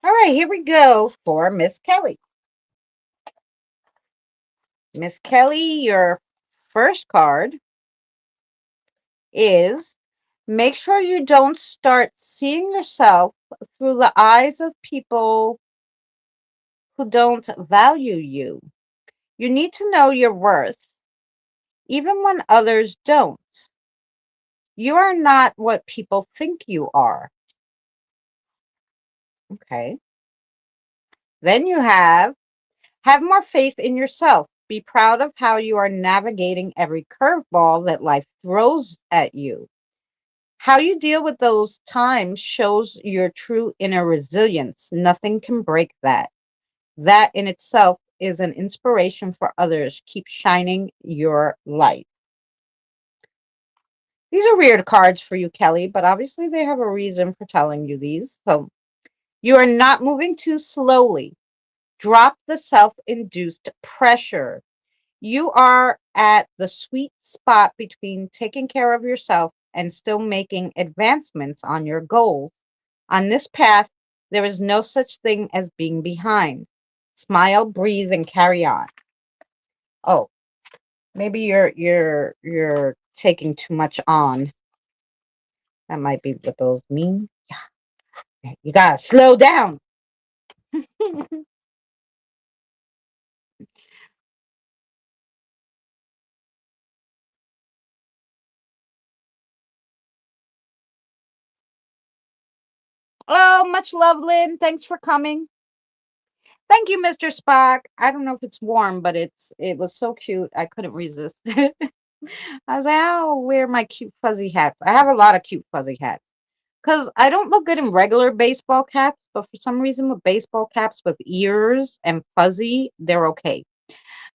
All right. Here we go for Miss Kelly. Miss Kelly, your first card is make sure you don't start seeing yourself through the eyes of people who don't value you. You need to know your worth, even when others don't. You are not what people think you are. Okay. Then you have more faith in yourself. Be proud of how you are navigating every curveball that life throws at you. How you deal with those times shows your true inner resilience. Nothing can break that. That in itself is an inspiration for others. Keep shining your light. These are weird cards for you, Kelly, but obviously they have a reason for telling you these. So you are not moving too slowly. Drop the self induced pressure. You are at the sweet spot between taking care of yourself and still making advancements on your goals. On this path, there is no such thing as being behind. Smile, breathe, and carry on. Oh, maybe you're taking too much on. That might be what those mean. Yeah, you gotta slow down. Oh, much love, Lynn. Thanks for coming. Thank you, Mr. Spock. I don't know if it's warm, but it was so cute. I couldn't resist. I was like, I'll wear my cute fuzzy hats. I have a lot of cute fuzzy hats because I don't look good in regular baseball caps, but for some reason with baseball caps with ears and fuzzy, they're okay.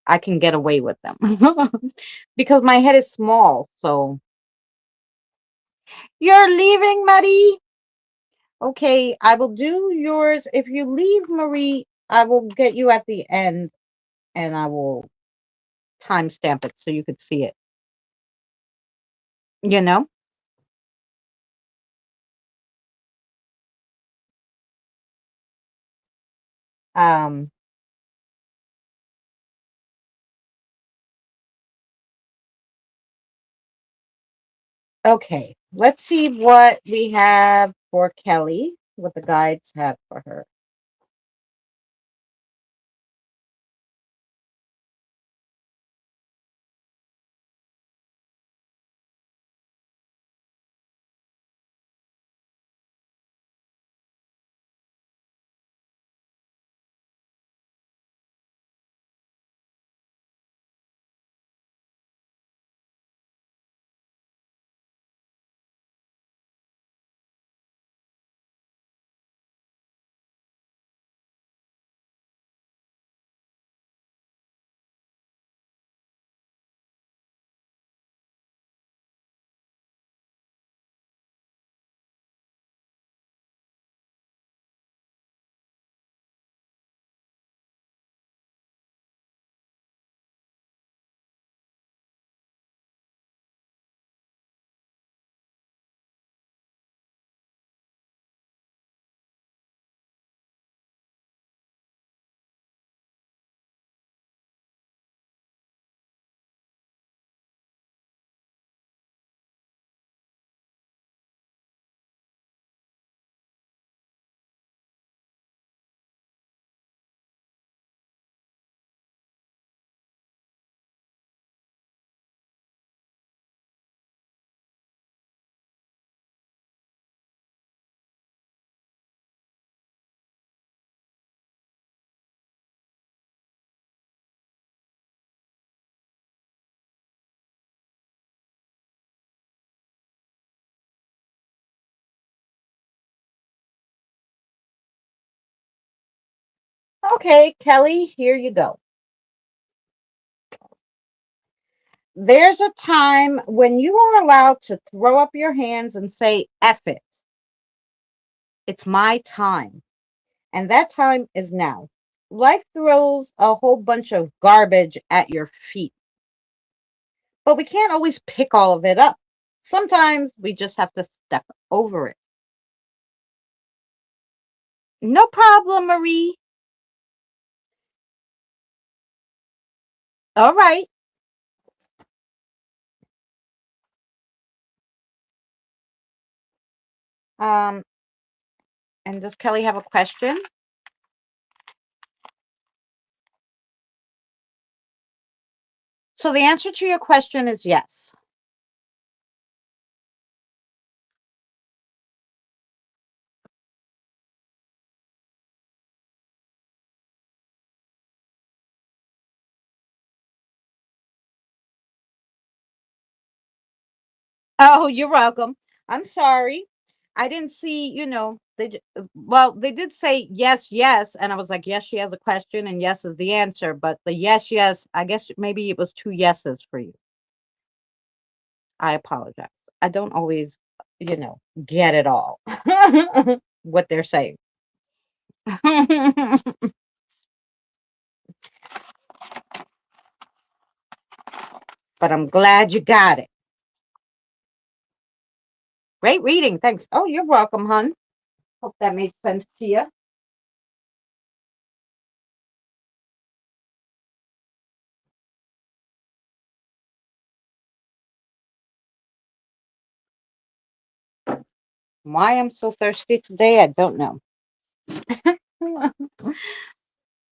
I can get away with them because my head is small. So you're leaving, Marie. Okay, I will do yours. If you leave, Marie, I will get you at the end and I will timestamp it so you could see it. You know? Um, okay, let's see what we have for Kelly, what the guides have for her. Okay, Kelly, here you go. There's a time when you are allowed to throw up your hands and say, F it. It's my time. And that time is now. Life throws a whole bunch of garbage at your feet, but we can't always pick all of it up. Sometimes we just have to step over it. No problem, Marie. All right. Um, and does Kelly have a question? So the answer to your question is yes. Oh, you're welcome. I'm sorry. I didn't see, well, they did say yes, yes. And I was like, yes, she has a question and yes is the answer. But the yes, yes, I guess maybe it was two yeses for you. I apologize. I don't always, get it all what they're saying. but I'm glad you got it. Great reading. Thanks. Oh, you're welcome, hon. Hope that made sense to you. Why I'm so thirsty today, I don't know.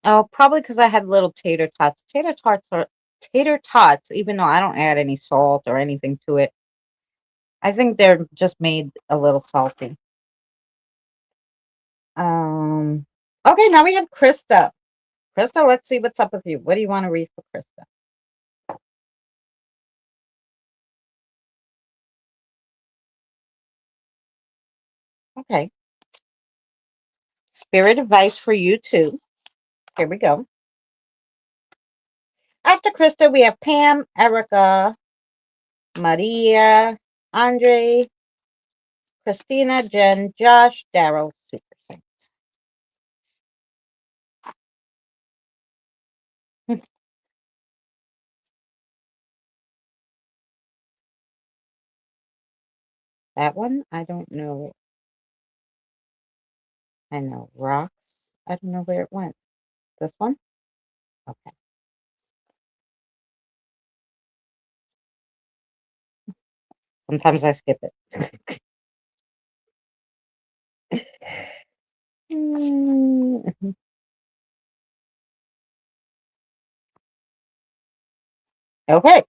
Oh, probably because I had little tater tots. Tater tots, even though I don't add any salt or anything to it. I think they're just made a little salty. Um. Okay, now we have Krista. Krista, let's see what's up with you. What do you want to read for Krista? Okay. Spirit advice for you too. Here we go. After Krista, we have Pam, Erica, Maria, Andre, Christina, Jen, Josh, Daryl, Super Saints. That one, I don't know. I know. Rocks, I don't know where it went. This one? Okay. Sometimes I skip it. Okay.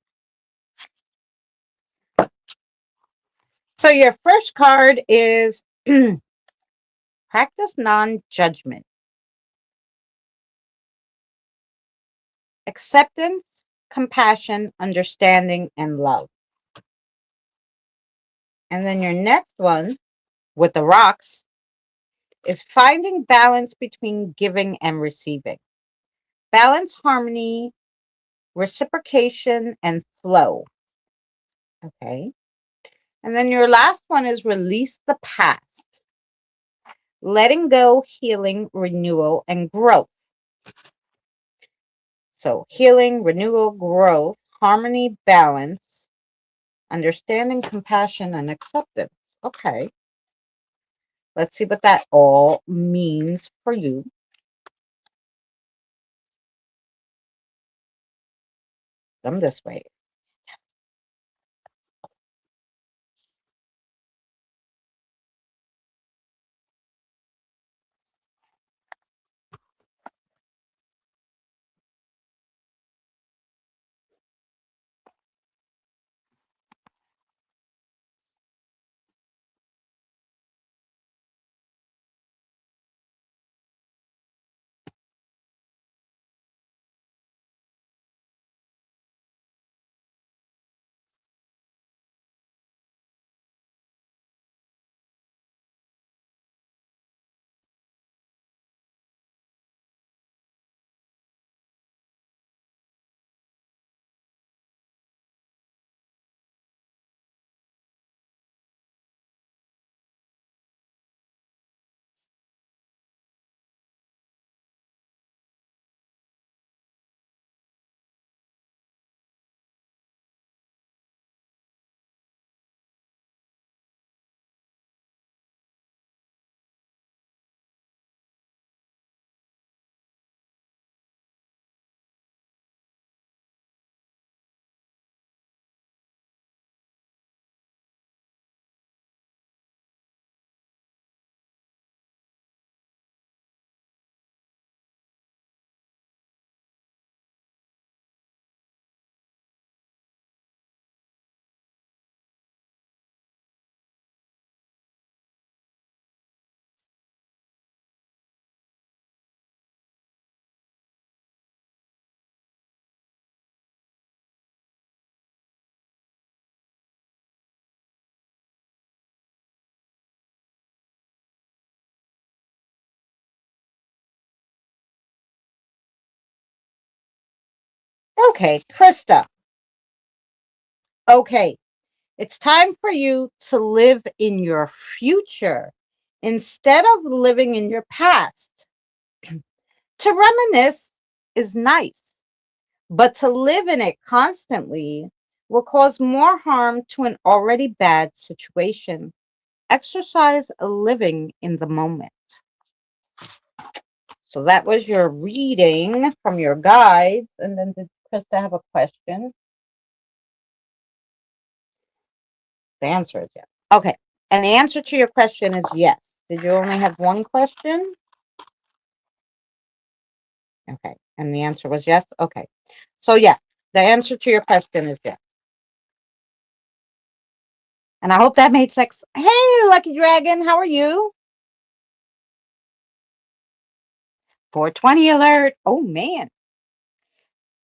So your first card is practice non-judgment, acceptance, compassion, understanding, and love. And then your next one with the rocks is finding balance between giving and receiving. Balance, harmony, reciprocation, and flow. Okay. And then your last one is release the past. Letting go, healing, renewal, and growth. So healing, renewal, growth, harmony, balance, understanding, compassion, and acceptance. Okay. Let's see what that all means for you. Come this way. Okay, Krista. Okay, it's time for you to live in your future instead of living in your past. To reminisce is nice, but to live in it constantly will cause more harm to an already bad situation. Exercise living in the moment. So that was your reading from your guides. And then did Krista have a question? The answer is yes. Okay. And the answer to your question is yes. Did you only have one question? Okay. And the answer was yes? Okay. So yeah, the answer to your question is yes. And I hope that made sense. Hey, Lucky Dragon, how are you? 420 alert. Oh, man.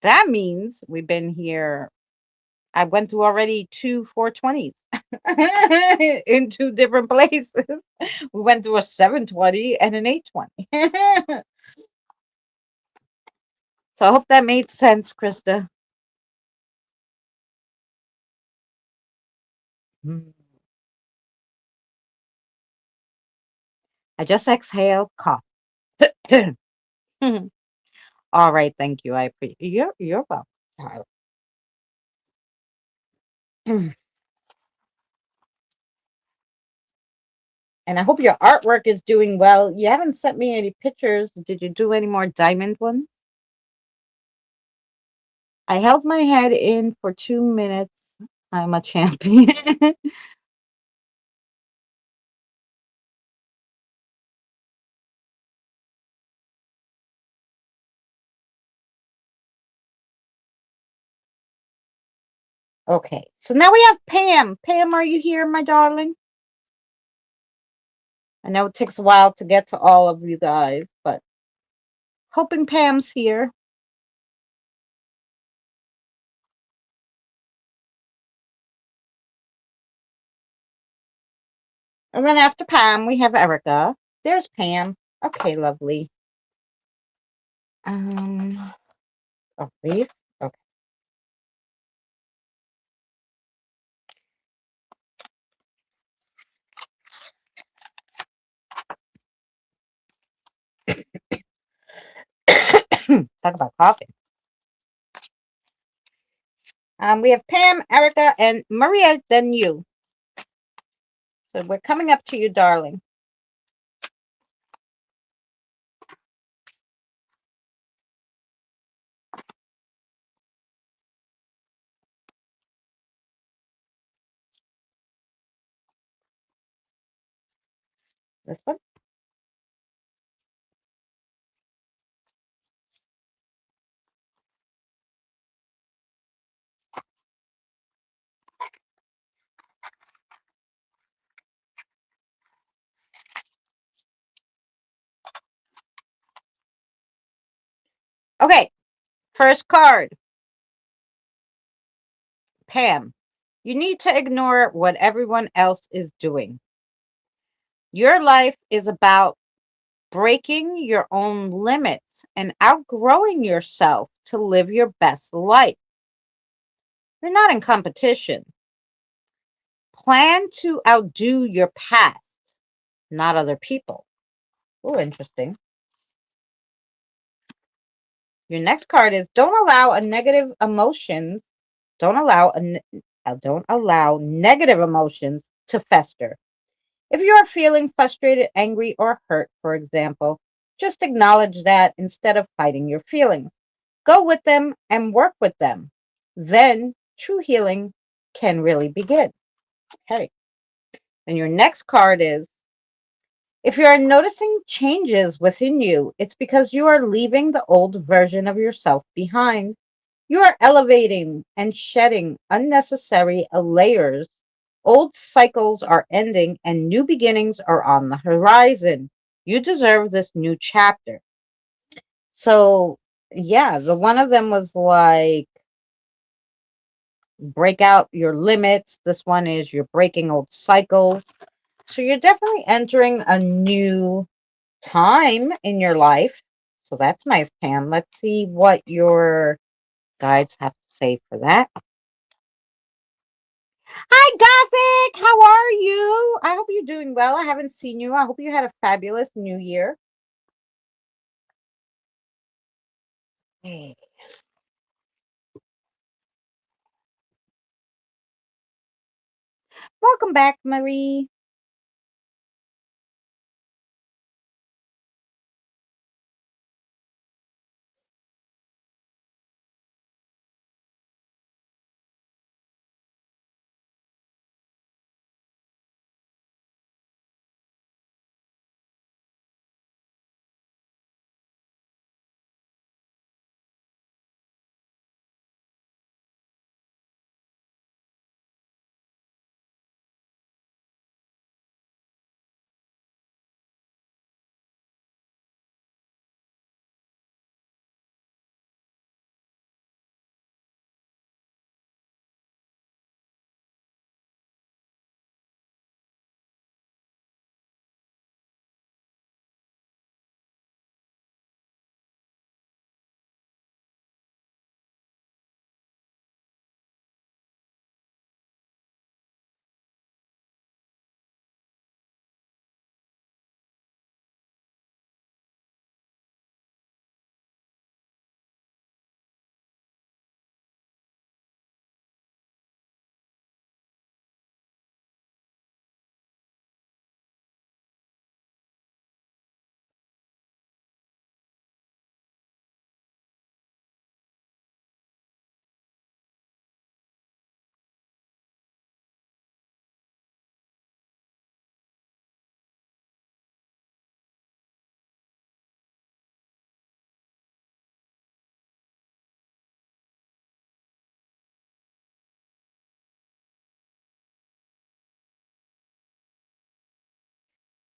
That means we've been here. I went through already two 420s in two different places. We went through a 720 and an 820. So I hope that made sense, Krista. I just exhaled, cough. All right, thank you. I appreciate you're welcome. And I hope your artwork is doing well. You haven't sent me any pictures. Did you do any more diamond ones? I held my head in for 2 minutes. I'm a champion. Okay, so now we have Pam. Pam, are you here, my darling? I know it takes a while to get to all of you guys, but hoping Pam's here. And then after Pam, we have Erica. There's Pam. Okay, lovely. Oh, please. Okay. Talk about coffee. We have Pam, Erica, and Maria, then you. So we're coming up to you, darling. This one. Okay, first card. Pam, you need to ignore what everyone else is doing. Your life is about breaking your own limits and outgrowing yourself to live your best life. You're not in competition. Plan to outdo your past, not other people. Oh, interesting. Your next card is don't allow a negative emotions. Don't allow negative emotions to fester. If you are feeling frustrated, angry, or hurt, for example, just acknowledge that instead of fighting your feelings. Go with them and work with them. Then true healing can really begin. Okay. And your next card is if you are noticing changes within you, it's because you are leaving the old version of yourself behind. You are elevating and shedding unnecessary layers. Old cycles are ending and new beginnings are on the horizon. You deserve this new chapter. So, yeah, the one of them was like break out your limits. This one is you're breaking old cycles. So, you're definitely entering a new time in your life. So, that's nice, Pam. Let's see what your guides have to say for that. Hi, Gothic. How are you? I hope you're doing well. I haven't seen you. I hope you had a fabulous new year. Hey. Welcome back, Marie.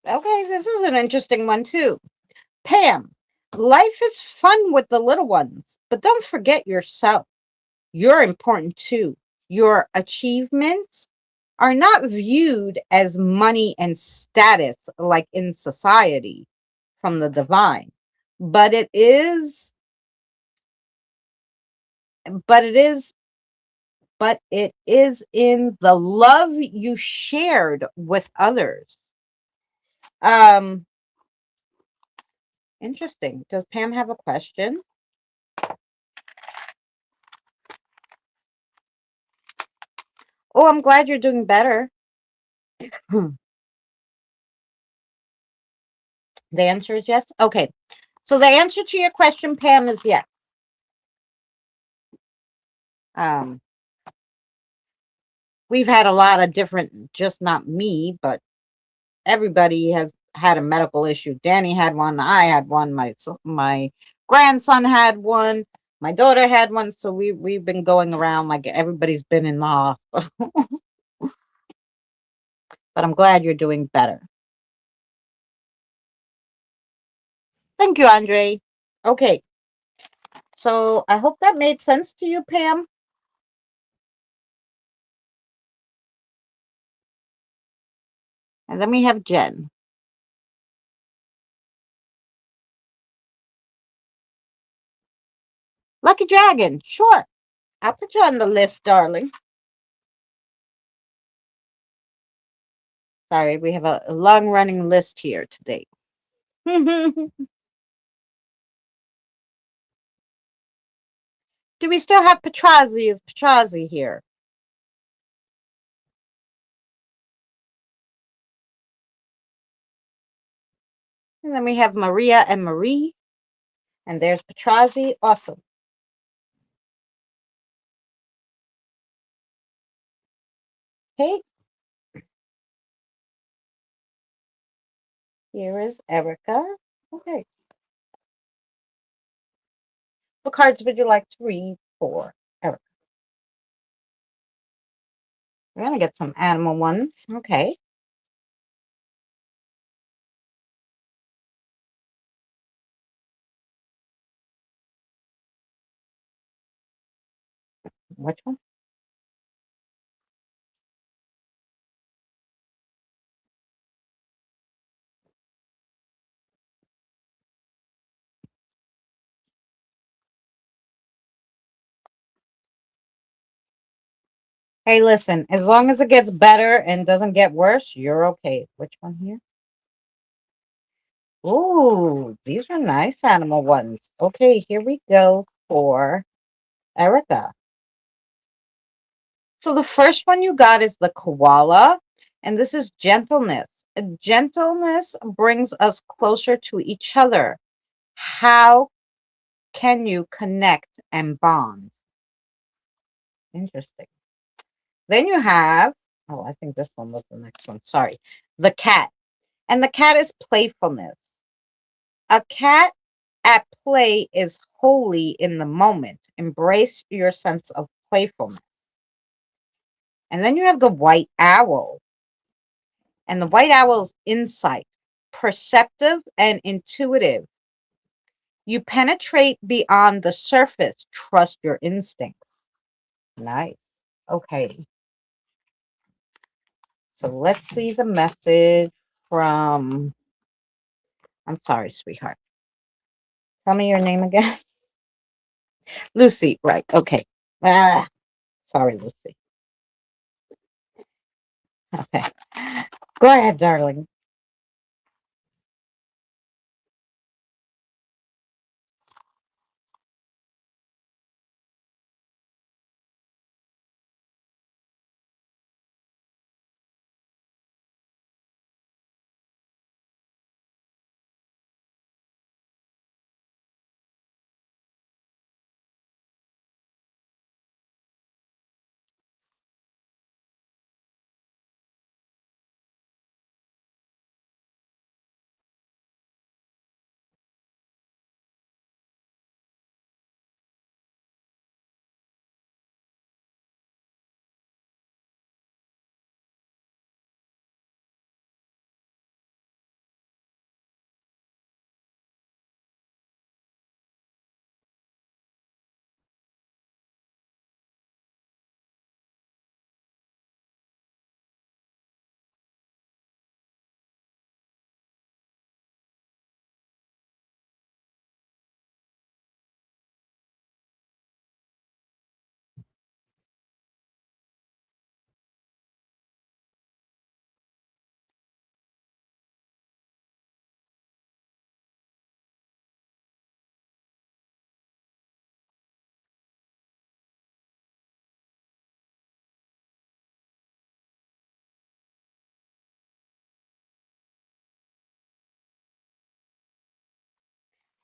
Okay, this is an interesting one too. Pam, life is fun with the little ones, but don't forget yourself. You're important too. Your achievements are not viewed as money and status like in society from the divine, but but it is, but it is in the love you shared with others. Um, Interesting. Does Pam have a question? Oh, I'm glad you're doing better. The answer is yes. Okay. So the answer to your question, Pam, is yes. Um, we've had a lot of different, just not me, but everybody has had a medical issue. Danny had one. I had one. My grandson had one. My daughter had one. So we've been going around like everybody's been in the hospital. But I'm glad you're doing better. Thank you, Andre. Okay. So I hope that made sense to you, Pam. And then we have Jen. Lucky Dragon. Sure. I'll put you on the list, darling. Sorry, we have a long running list here today. Do we still have Petrazi? Is Petrazi here? And then we have Maria and Marie. And there's Petrazi. Awesome. Okay, here is Erica. Okay. What cards would you like to read for Erica? We're going to get some animal ones. Okay. Which one? Hey, listen, as long as it gets better and doesn't get worse, you're okay. Which one here? Ooh, these are nice animal ones. Okay, here we go for Erica. So the first one you got is the koala, and this is gentleness. Gentleness brings us closer to each other. How can you connect and bond? Interesting. Then you have, oh, I think this one was the next one. Sorry. The cat. And the cat is playfulness. A cat at play is wholly in the moment. Embrace your sense of playfulness. And then you have the white owl. And the white owl's insight, perceptive and intuitive. You penetrate beyond the surface. Trust your instincts. Nice. Okay. So let's see the message from, I'm sorry, sweetheart. Tell me your name again. Lucy, right. Okay. Ah, sorry, Lucy. Okay. Go ahead, darling.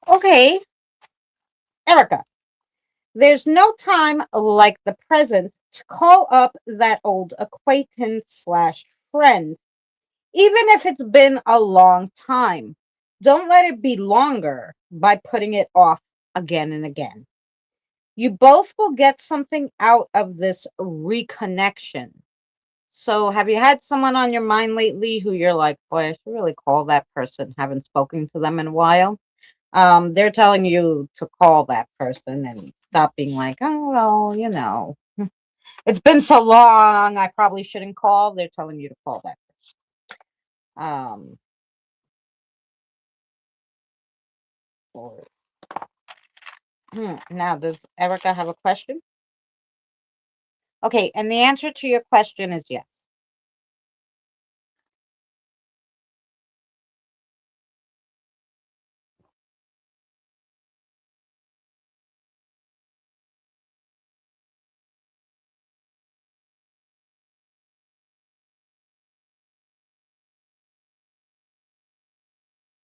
Okay, Erica. There's no time like the present to call up that old acquaintance slash friend, even if it's been a long time. Don't let it be longer by putting it off again and again. You both will get something out of this reconnection. So, have you had someone on your mind lately who you're like, boy, I should really call that person? Haven't spoken to them in a while. They're telling you to call that person and stop being like, oh, well, it's been so long. I probably shouldn't call. They're telling you to call that person. Or, now, does Erica have a question? Okay, and the answer to your question is yes.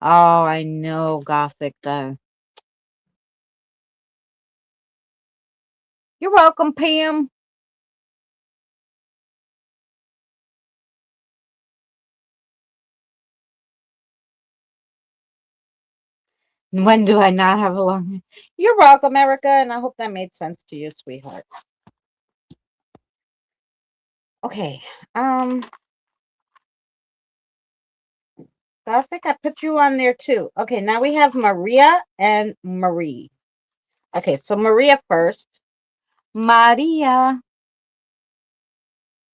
Oh, I know, Gothic. You're welcome, Pam. When do I not have a long? You're welcome, Erica, and I hope that made sense to you, sweetheart. Okay. Gothic, I put you on there too. Okay, now we have Maria and Marie. Okay, so Maria first. Maria.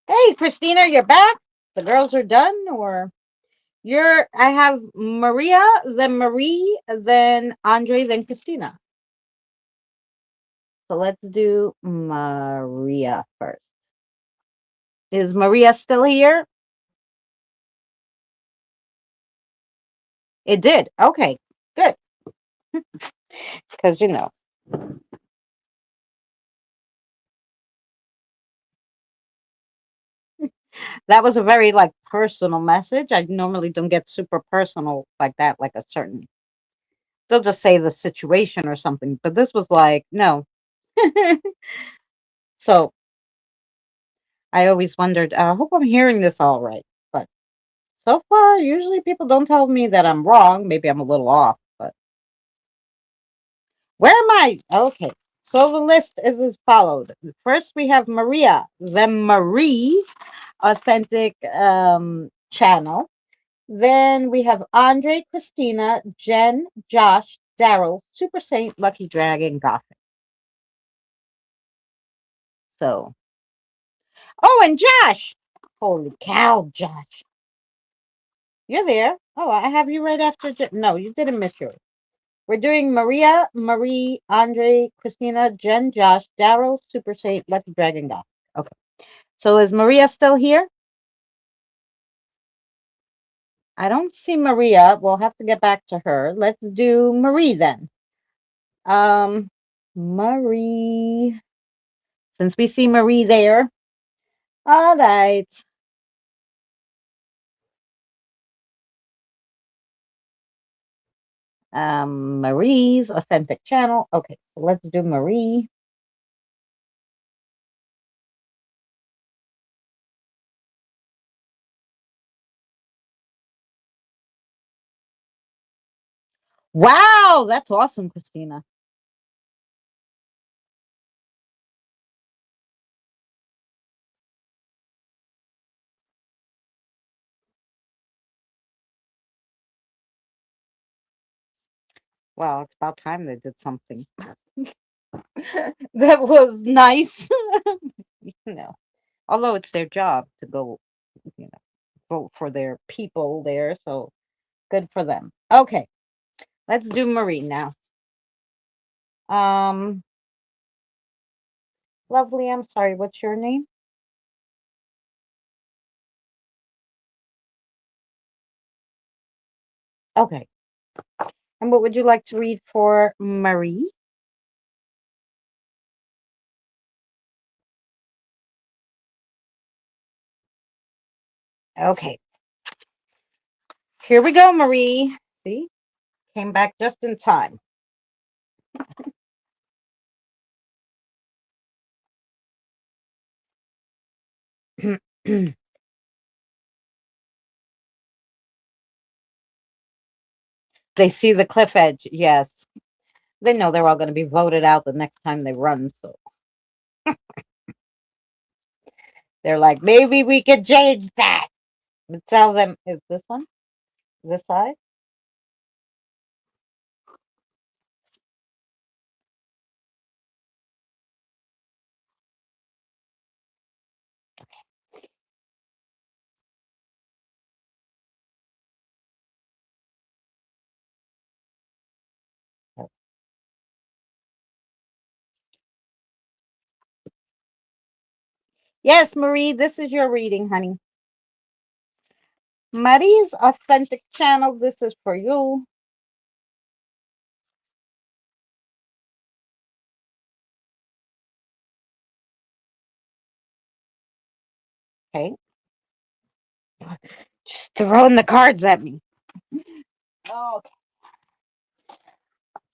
Hey, Christina, you're back? The girls are done, or I have Maria, then Marie, then Andre, then Christina. So let's do Maria first. Is Maria still here? It did. Okay, good. Because That was a very like personal message. I normally don't get super personal like that, like a certain they'll just say the situation or something. But this was like, no. So I always wondered, I hope I'm hearing this all right. But so far, usually people don't tell me that I'm wrong. Maybe I'm a little off, but where am I? Okay. So the list is as followed. First, we have Maria, the Marie Authentic channel. Then we have Andre, Christina, Jen, Josh, Daryl, Super Saint, Lucky Dragon, Gothic. So, oh, and Josh. Holy cow, Josh. You're there. Oh, I have you right after. No, you didn't miss yours. We're doing Maria, Marie, Andre, Christina, Jen, Josh, Daryl, Super Saint, Lucky Dragon, Gothic. Okay. So is Maria still here? I don't see Maria. We'll have to get back to her. Let's do Marie then. Um, Marie. Since we see Marie there. All right. Marie's authentic channel. Okay, so let's do Marie. Wow, that's awesome, Christina. Wow, it's about time they did something. That was nice. you know, although it's their job to go, you know, vote for their people there, so good for them. Okay, let's do Marie now. Um, Lovely, I'm sorry, what's your name? Okay. And what would you like to read for Marie? Okay. Here we go, Marie. See? Came back just in time. They see the cliff edge. Yes. They know they're all going to be voted out the next time they run. So they're like, maybe we could change that. But tell them, is this one? This side? Oh. Yes, Marie, this is your reading, honey. Marie's authentic channel. This is for you. Okay. Just throwing the cards at me. Okay.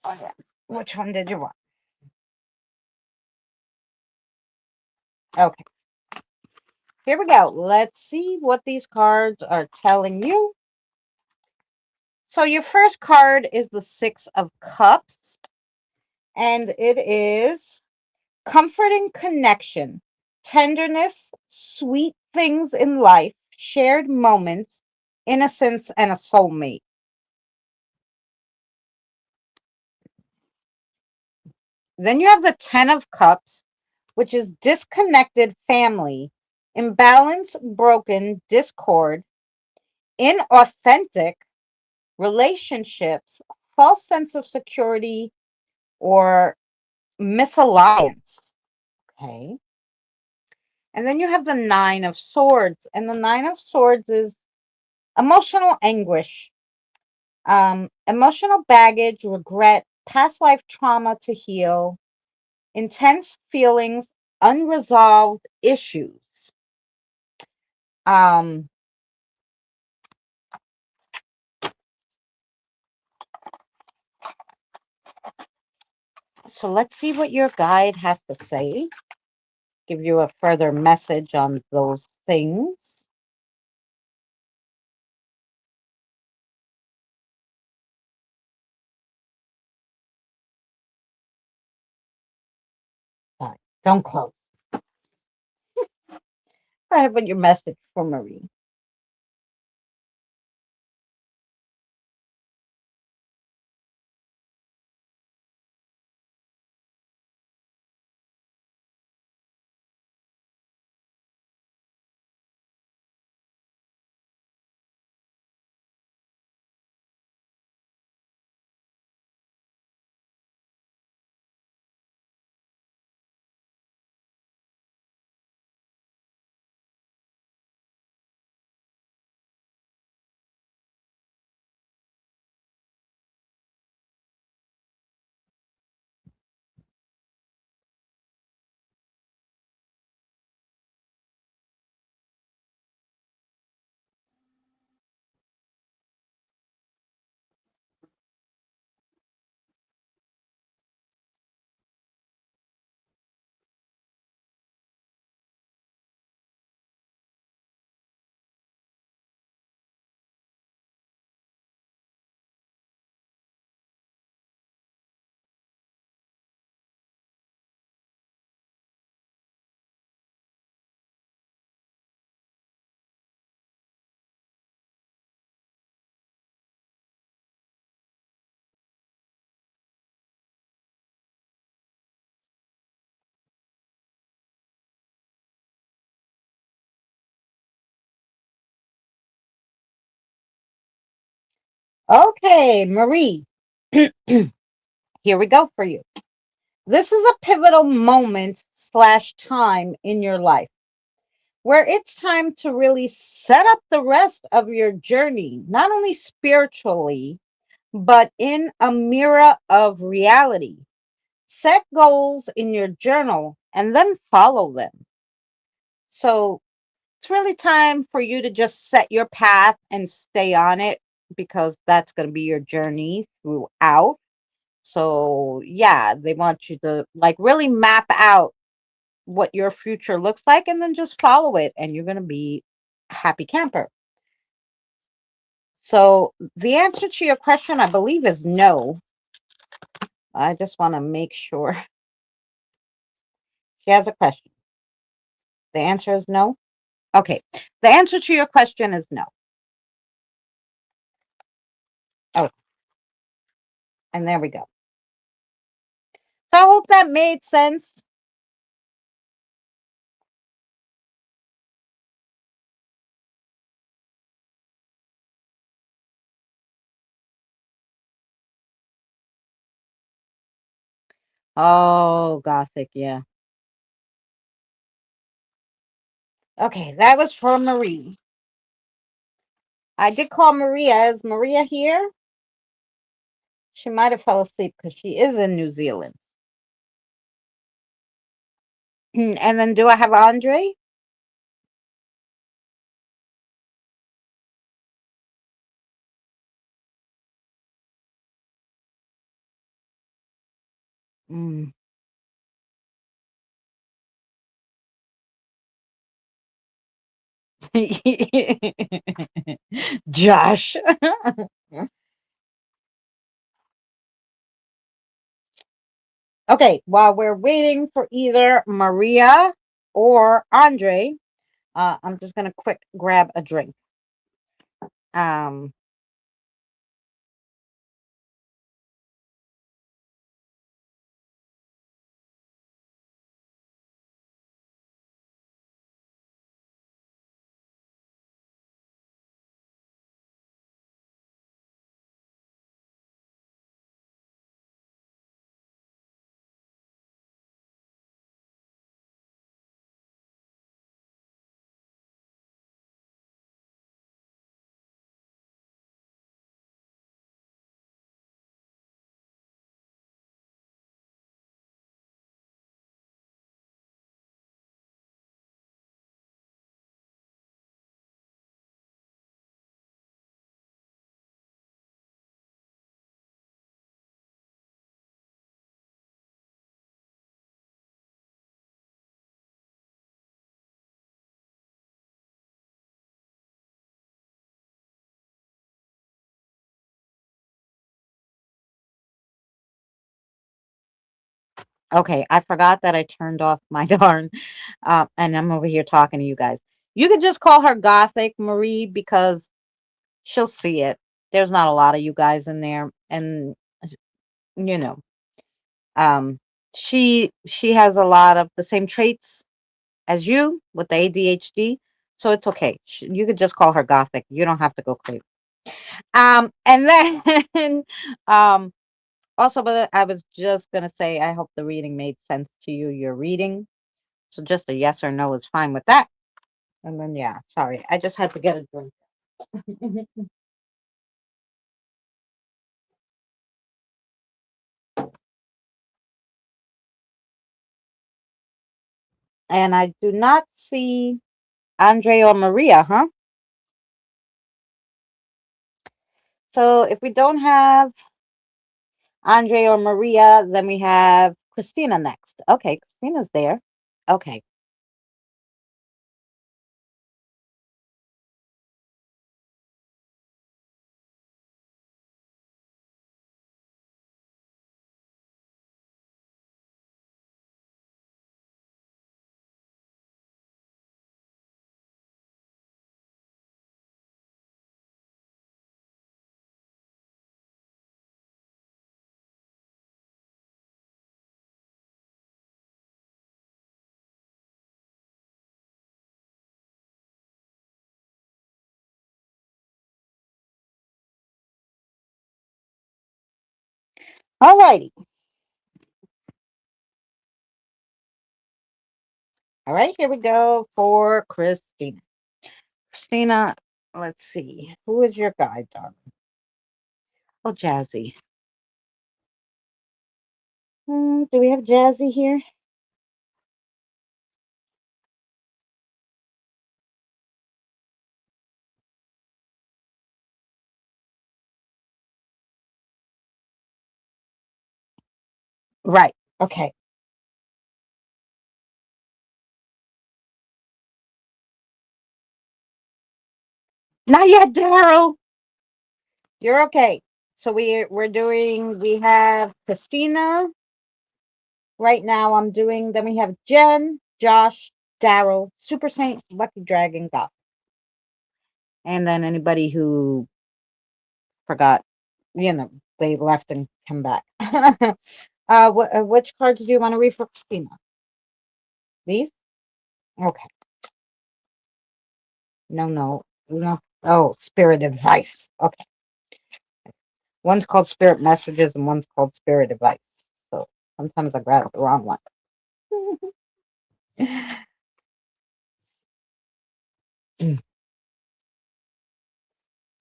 Oh, yeah. Which one did you want? Okay. Here we go. Let's see what these cards are telling you. So your first card is the Six of Cups, and it is comforting connection, tenderness, sweet things in life, shared moments, innocence, and a soulmate. Then you have the Ten of Cups, which is disconnected family, imbalance, broken, discord, inauthentic relationships, false sense of security, or misalliance. Okay. And then you have the Nine of Swords. And the Nine of Swords is emotional anguish, emotional baggage, regret, past life trauma to heal, intense feelings, unresolved issues. Um, so let's see what your guide has to say. Give you a further message on those things. Fine. Don't close. I have your message for Marie. Okay, Marie, here we go for you. This is a pivotal moment slash time in your life where it's time to really set up the rest of your journey, not only spiritually, but in a mirror of reality. Set goals in your journal and then follow them. So it's really time for you to just set your path and stay on it because that's going to be your journey throughout. So, yeah, they want you to like really map out what your future looks like and then just follow it and you're going to be a happy camper. So, the answer to your question, I believe, is no. I just want to make sure. She has a question. The answer is no. Okay. The answer to your question is no. Oh, and there we go. So I hope that made sense. Oh, Gothic, yeah. Okay, that was for Marie. I did call Maria. Is Maria here? She might have fell asleep because she is in New Zealand. And then do I have Andre? Mm. Josh. Okay, while we're waiting for either Maria or Andre, I'm just gonna quick grab a drink. Um, Okay, I forgot that I turned off my darn, and I'm over here talking to you guys. You could just call her Gothic Marie because she'll see it. There's not a lot of you guys in there, and you know, um, she has a lot of the same traits as you with the ADHD, so it's okay. You could just call her Gothic. You don't have to go crazy. And then, um, also, but I was just gonna say, I hope the reading made sense to you. Your reading, so just a yes or no is fine with that. And then, yeah, sorry, I just had to get a drink. And I do not see Andre or Maria, huh? So if we don't have Andre or Maria, then we have Christina next. Okay, Christina's there. Okay. All righty. All right, here we go for Christina. Christina, let's see. Who is your guide, darling? Oh, Jazzy. Do we have Jazzy here? Right. Okay. Not yet, Daryl. You're okay. So we have Christina right now. I'm doing then we have Jen, Josh, Daryl, Super Saint, Lucky Dragon, Goth. And then anybody who forgot, you know, they left and come back. Which cards do you want to read for Christina? These? Okay. No, no, no. Oh, spirit advice. Okay. One's called spirit messages and one's called spirit advice. So sometimes I grab the wrong one.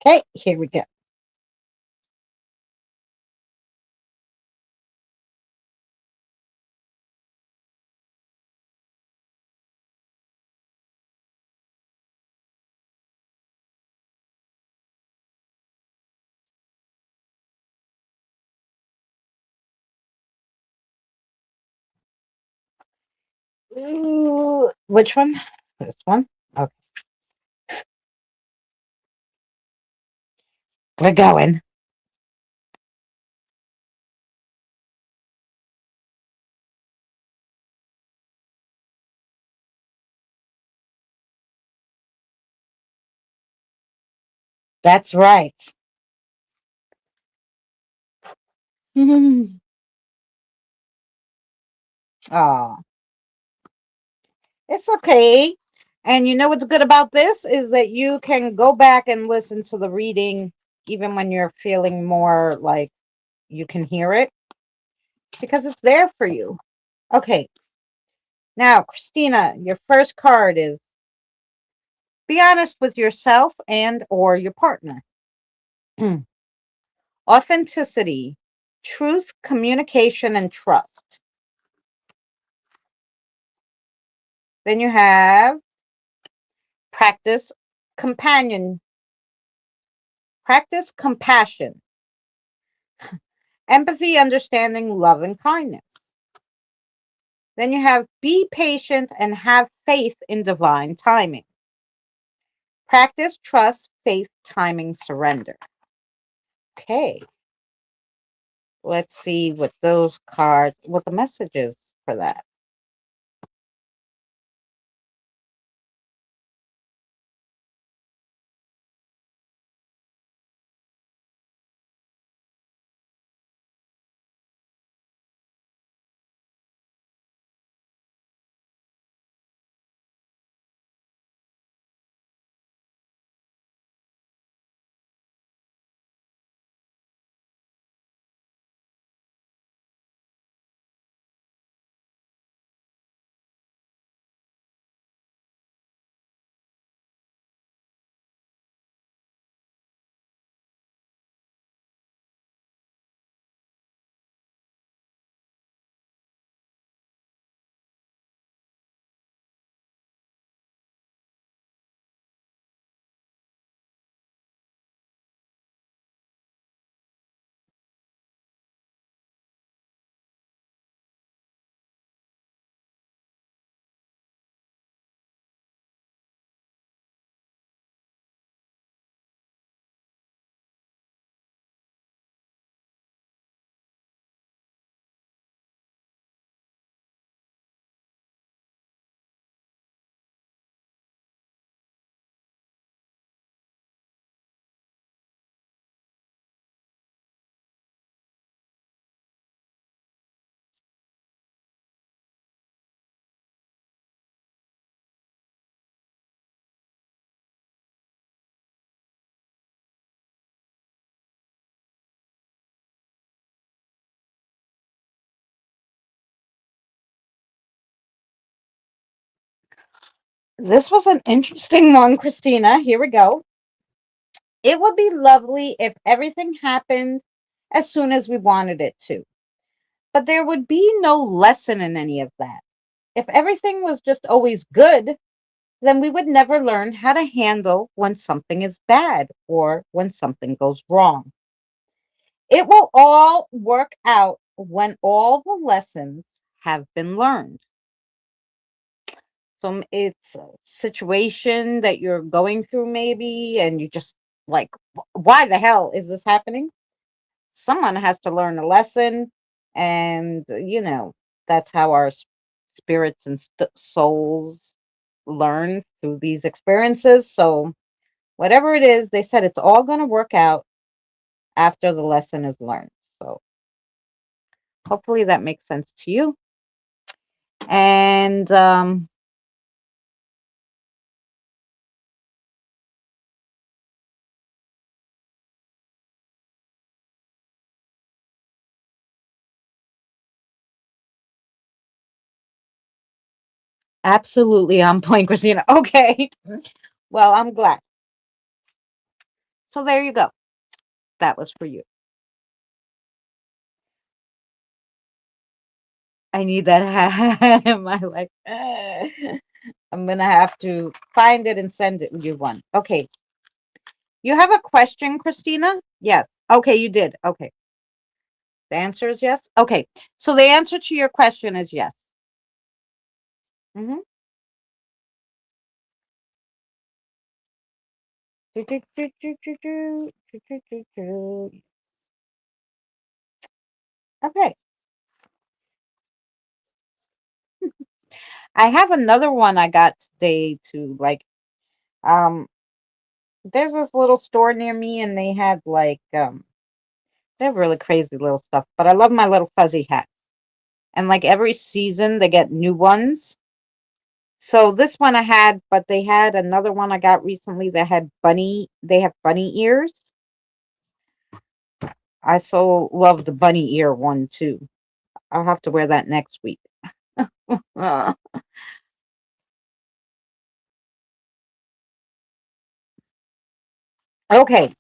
Okay, here we go. Ooh, which one? This one? Okay, we're going. That's right. Oh, it's okay. And you know what's good about this is that you can go back and listen to the reading even when you're feeling more like you can hear it because it's there for you. Okay, now, Christina, your first card is be honest with yourself and or your partner. Authenticity, truth, communication, and trust. Then you have practice companion, practice compassion, empathy, understanding, love, and kindness. Then you have be patient and have faith in divine timing. Practice trust, faith, timing, surrender. Okay. Let's see what those cards, what the message is for that. This was an interesting one, Christina. Here we go. It would be lovely if everything happened as soon as we wanted it to, but there would be no lesson in any of that. If everything was just always good, then we would never learn how to handle when something is bad or when something goes wrong. It will all work out when all the lessons have been learned. So it's a situation that you're going through, maybe, and you just like, why the hell is this happening? Someone has to learn a lesson, and that's how our spirits and souls learn through these experiences. So whatever it is, they said it's all going to work out after the lesson is learned. So hopefully that makes sense to you. And absolutely on point, Christina. Okay. Well, I'm glad. So there you go. That was for you. I need that hat in my life. I'm gonna have to find it and send it you one. Okay. You have a question, Christina? Yes. Okay, you did. Okay. The answer is yes. Okay. So the answer to your question is yes. Mm-hmm. Okay. I have another one I got today to like um there's this little store near me and they had like they have really crazy little stuff, but I love my little fuzzy hats. And like every season they get new ones. So this one I had, but they had another one I got recently that had they have bunny ears. I so love the bunny ear one too. I'll have to wear that next week. Uh, okay,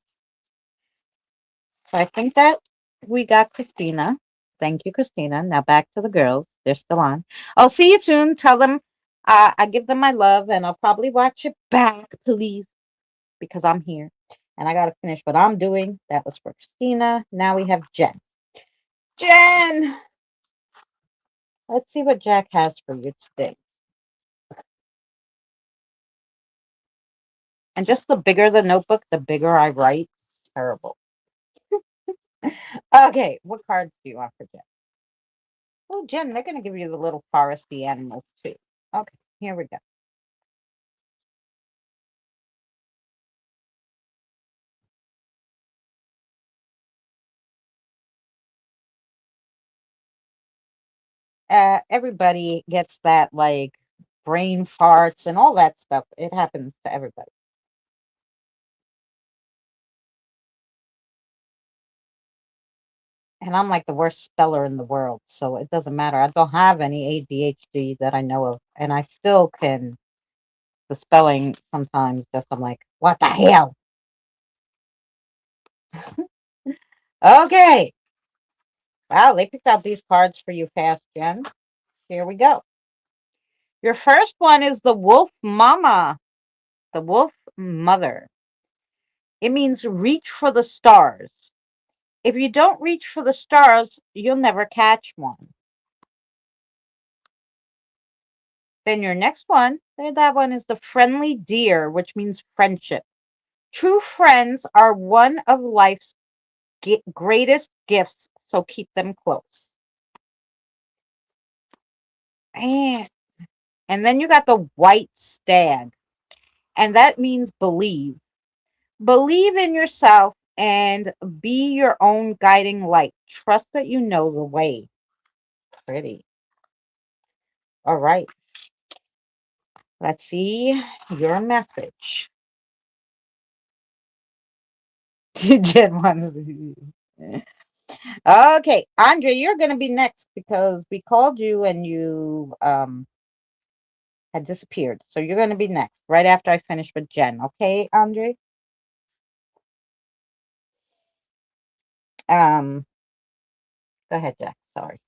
so I think that we got Christina. Thank you, Christina. Now back to the girls. They're still on. I'll see you soon. Tell them I give them my love, and I'll probably watch it back, please, because I'm here and I gotta finish what I'm doing. That was for Christina. Now we have Jen. Jen, let's see what Jack has for you today. And just the bigger the notebook, the bigger I write. Terrible. Okay, what cards do you want for Jen? Oh, Jen, they're going to give you the little foresty animals too. Okay, here we go. Everybody gets that, like, brain farts and all that stuff. It happens to everybody. And I'm like the worst speller in the world, so it doesn't matter. I don't have any ADHD that I know of, and I still can. The spelling sometimes just I'm like, what the hell? Okay. Wow, they picked out these cards for you fast, Jen. Here we go. Your first one is the Wolf Mama, the Wolf Mother. It means reach for the stars. If you don't reach for the stars, you'll never catch one. Then your next one, that one is the Friendly Deer, which means friendship. True friends are one of life's greatest gifts, so keep them close. And, and then you got the White Stag, and that means believe. Believe in yourself and be your own guiding light. Trust that you know the way. Pretty. All right. Let's see your message. Jen wants to. Okay, Andre, you're going to be next because we called you and you had disappeared. So you're going to be next right after I finish with Jen. Okay, Andre? Um, Go ahead, Jack. Sorry.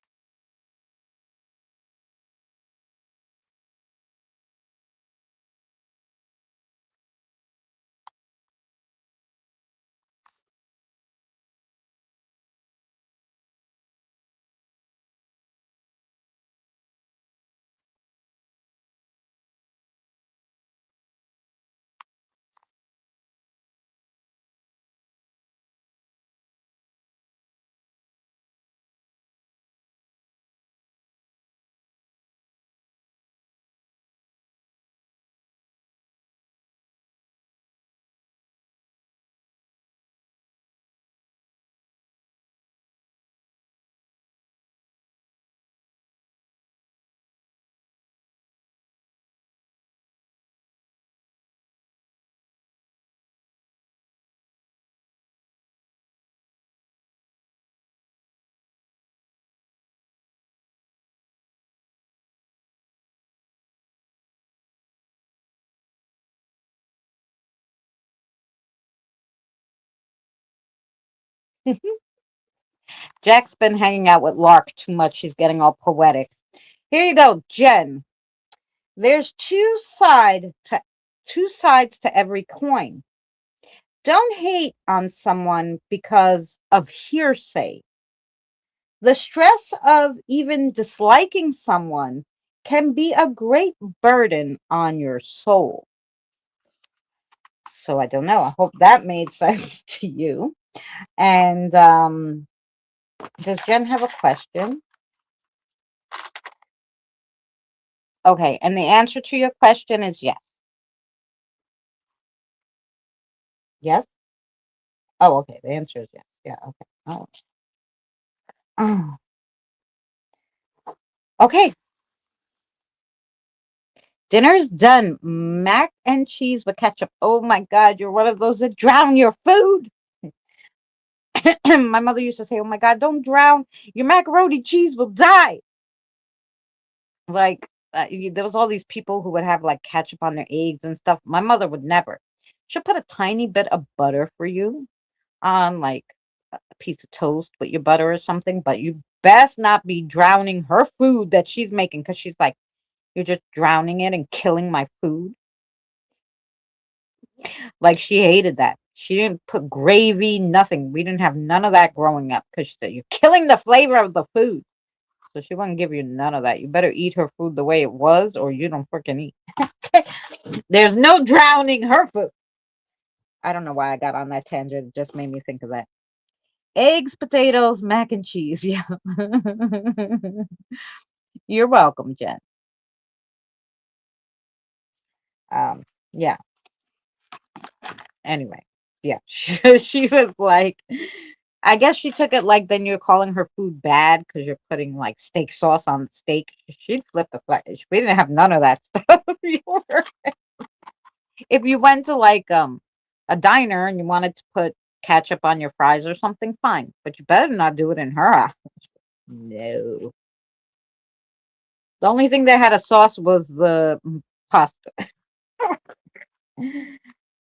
Jack's been hanging out with Lark too much. She's getting all poetic. Here you go, Jen. There's two sides to every coin. Don't hate on someone because of hearsay. The stress of even disliking someone can be a great burden on your soul. So I don't know. I hope that made sense to you. And does Jen have a question? Okay, and the answer to your question is yes. Yes? Oh, okay. The answer is yes. Yeah, okay. Oh. Oh. Okay, dinner's done. Mac and cheese with ketchup. Oh my God, you're one of those that drown your food. My mother used to say, "Oh my God, don't drown. Your macaroni cheese will die." Like, there was all these people who would have like ketchup on their eggs and stuff. My mother would never. She'll put a tiny bit of butter for you on like a piece of toast with your butter or something, but you best not be drowning her food that she's making because she's like, "You're just drowning it and killing my food." Like, she hated that. She didn't put gravy, nothing. We didn't have none of that growing up because she said, "You're killing the flavor of the food." So she wouldn't give you none of that. You better eat her food the way it was or you don't freaking eat. There's no drowning her food. I don't know why I got on that tangent. It just made me think of that. Eggs, potatoes, mac and cheese. Yeah. You're welcome, Jen. Um, yeah. Anyway, yeah. She was like, I guess she took it like then you're calling her food bad because you're putting like steak sauce on steak. She'd flip the flag. We didn't have none of that stuff. If you went to like a diner and you wanted to put ketchup on your fries or something, fine. But you better not do it in her house. No. The only thing that had a sauce was the pasta.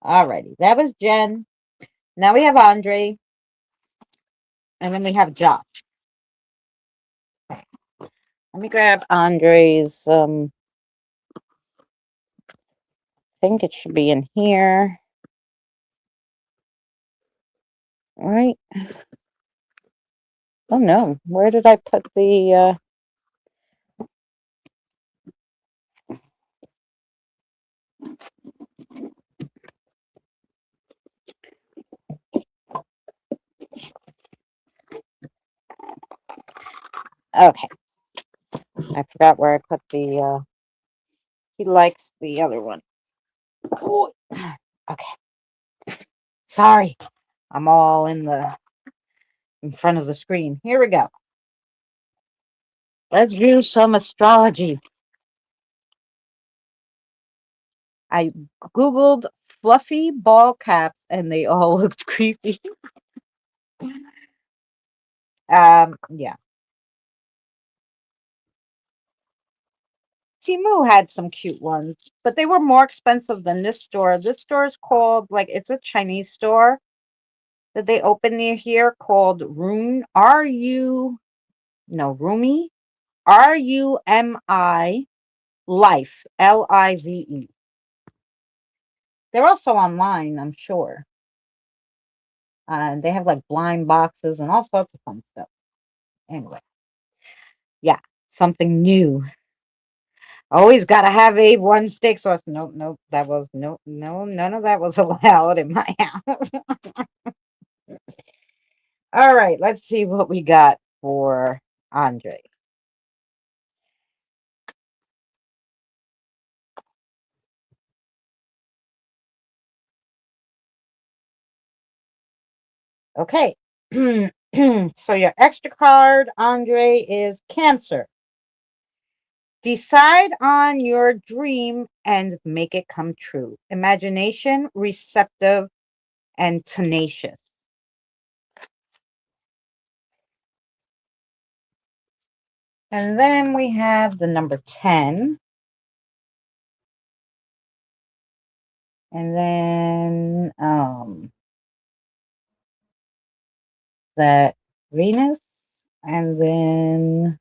Alrighty. That was Jen. Now we have Andre. And then we have Josh. Okay. Let me grab Andre's I think it should be in here. Right? Oh no. Where did I put the okay. I forgot where I put the he likes the other one. Oh, okay. Sorry. I'm all in front of the screen. Here we go. Let's do some astrology. I googled fluffy ball caps and they all looked creepy. Yeah. Timu had some cute ones, but they were more expensive than this store. This store is called like it's a Chinese store that they open near here called Rune Rumi RUMI Life LIVE. They're also online, I'm sure. They have like blind boxes and all sorts of fun stuff. Anyway, yeah, something new. Always gotta have a one steak sauce. Nope, nope. That was no, none of that was allowed in my house. All right, let's see what we got for Andre. Okay. So your extra card, Andre, is Cancer. Decide on your dream and make it come true. Imagination, receptive, and tenacious. And then we have the number 10. And then that Venus. And then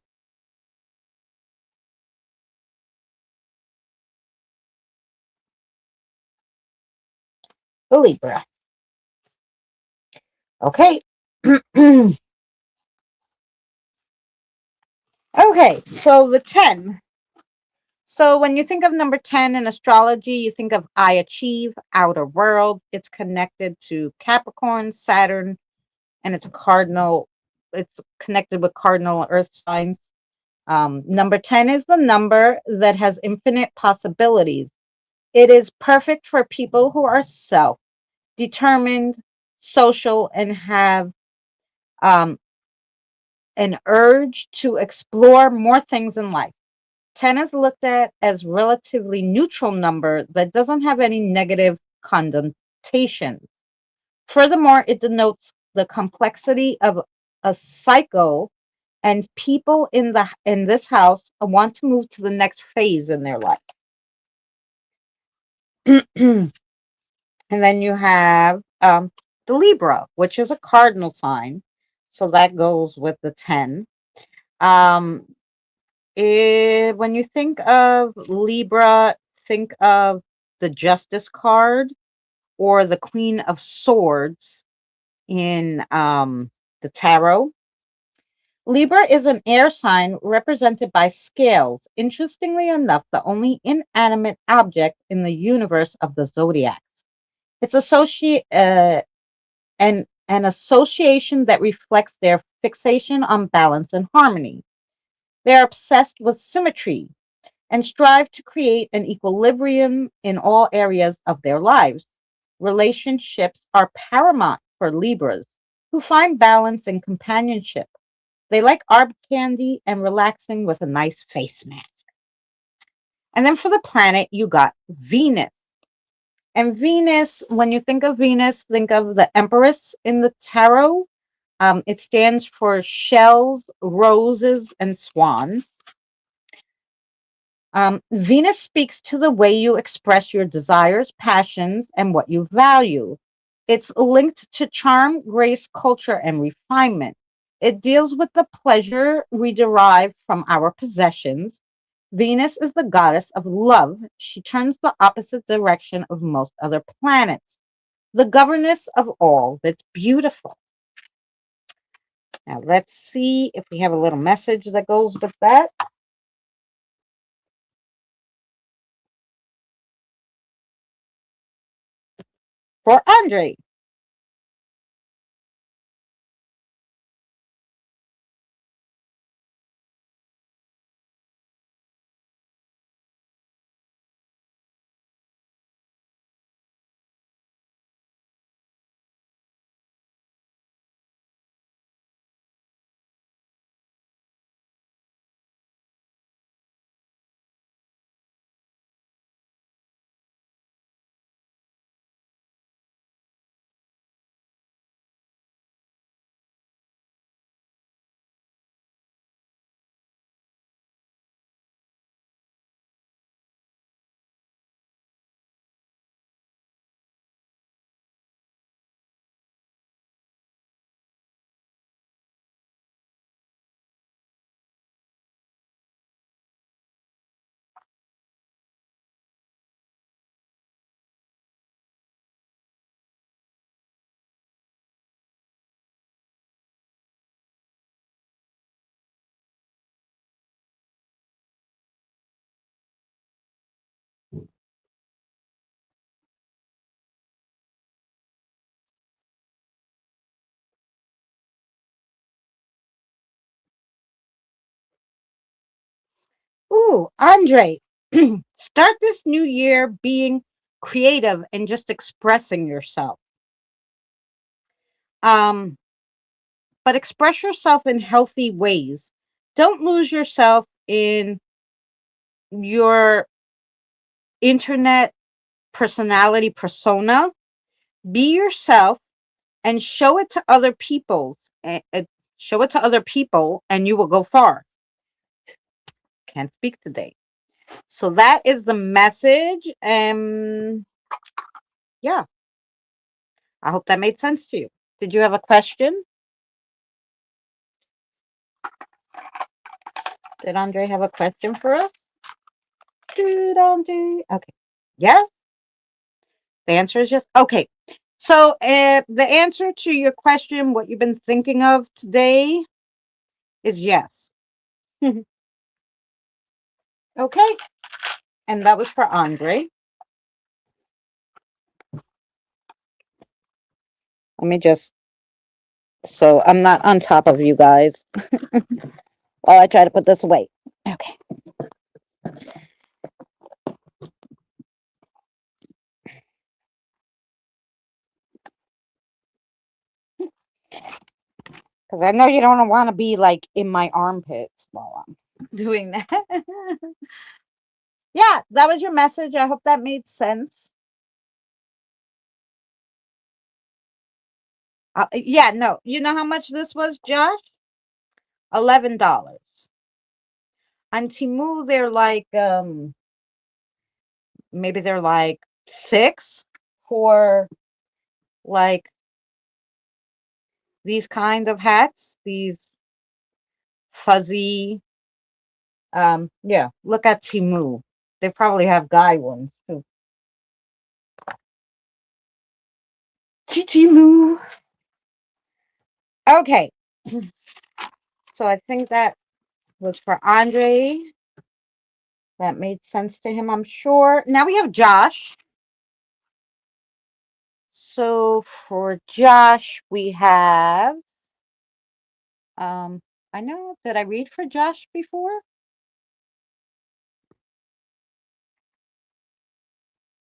the Libra. Okay. Okay, so the 10. So when you think of number 10 in astrology, you think of I achieve, outer world. It's connected to Capricorn, Saturn, and it's connected with cardinal earth signs. Number 10 is the number that has infinite possibilities. It is perfect for people who are self-determined, social, and have um, an urge to explore more things in life. 10 is looked at as relatively neutral number that doesn't have any negative connotations. Furthermore, it denotes the complexity of a cycle and people in this house want to move to the next phase in their life. And then you have the Libra, which is a cardinal sign. So that goes with the 10. Um, when you think of Libra, think of the Justice card or the Queen of Swords in the tarot. Libra is an air sign represented by scales. Interestingly enough, the only inanimate object in the universe of the zodiacs. It's associate and an association that reflects their fixation on balance and harmony. They're obsessed with symmetry and strive to create an equilibrium in all areas of their lives. Relationships are paramount for Libras, who find balance in companionship. They like art candy and relaxing with a nice face mask. And then for the planet, you got Venus. And Venus, when you think of the Empress in the tarot. It stands for shells, roses, and swans. Venus speaks to the way you express your desires, passions, and what you value. It's linked to charm, grace, culture, and refinement. It deals with the pleasure we derive from our possessions. Venus is the goddess of love. She turns the opposite direction of most other planets, the governess of all that's beautiful. Now, let's see if we have a little message that goes with that. For Andre. Ooh, Andre, start this new year being creative and just expressing yourself. Um, but express yourself in healthy ways. Don't lose yourself in your internet personality persona. Be yourself and show it to other people. Show it to other people, and you will go far. Can't speak today. So that is the message. Yeah, I hope that made sense to you. Did you have a question? Did Andre have a question for us? Did Andre? Okay. Yes. The answer is yes. Okay. So the answer to your question, what you've been thinking of today, is yes. Okay. And that was for Andre. Let me just, so I'm not on top of you guys while I try to put this away. Okay. Because I know you don't want to be like in my armpits while I'm doing that. Yeah, that was your message. I hope that made sense. Yeah, no. You know how much this was, Josh? $11. On Temu, they're like maybe they're like 6 for like these kinds of hats, these fuzzy yeah, look at Temu. They probably have guy ones too. Temu. Okay. So I think that was for Andre. That made sense to him, I'm sure. Now we have Josh. So for Josh, we have I know, did I read for Josh before?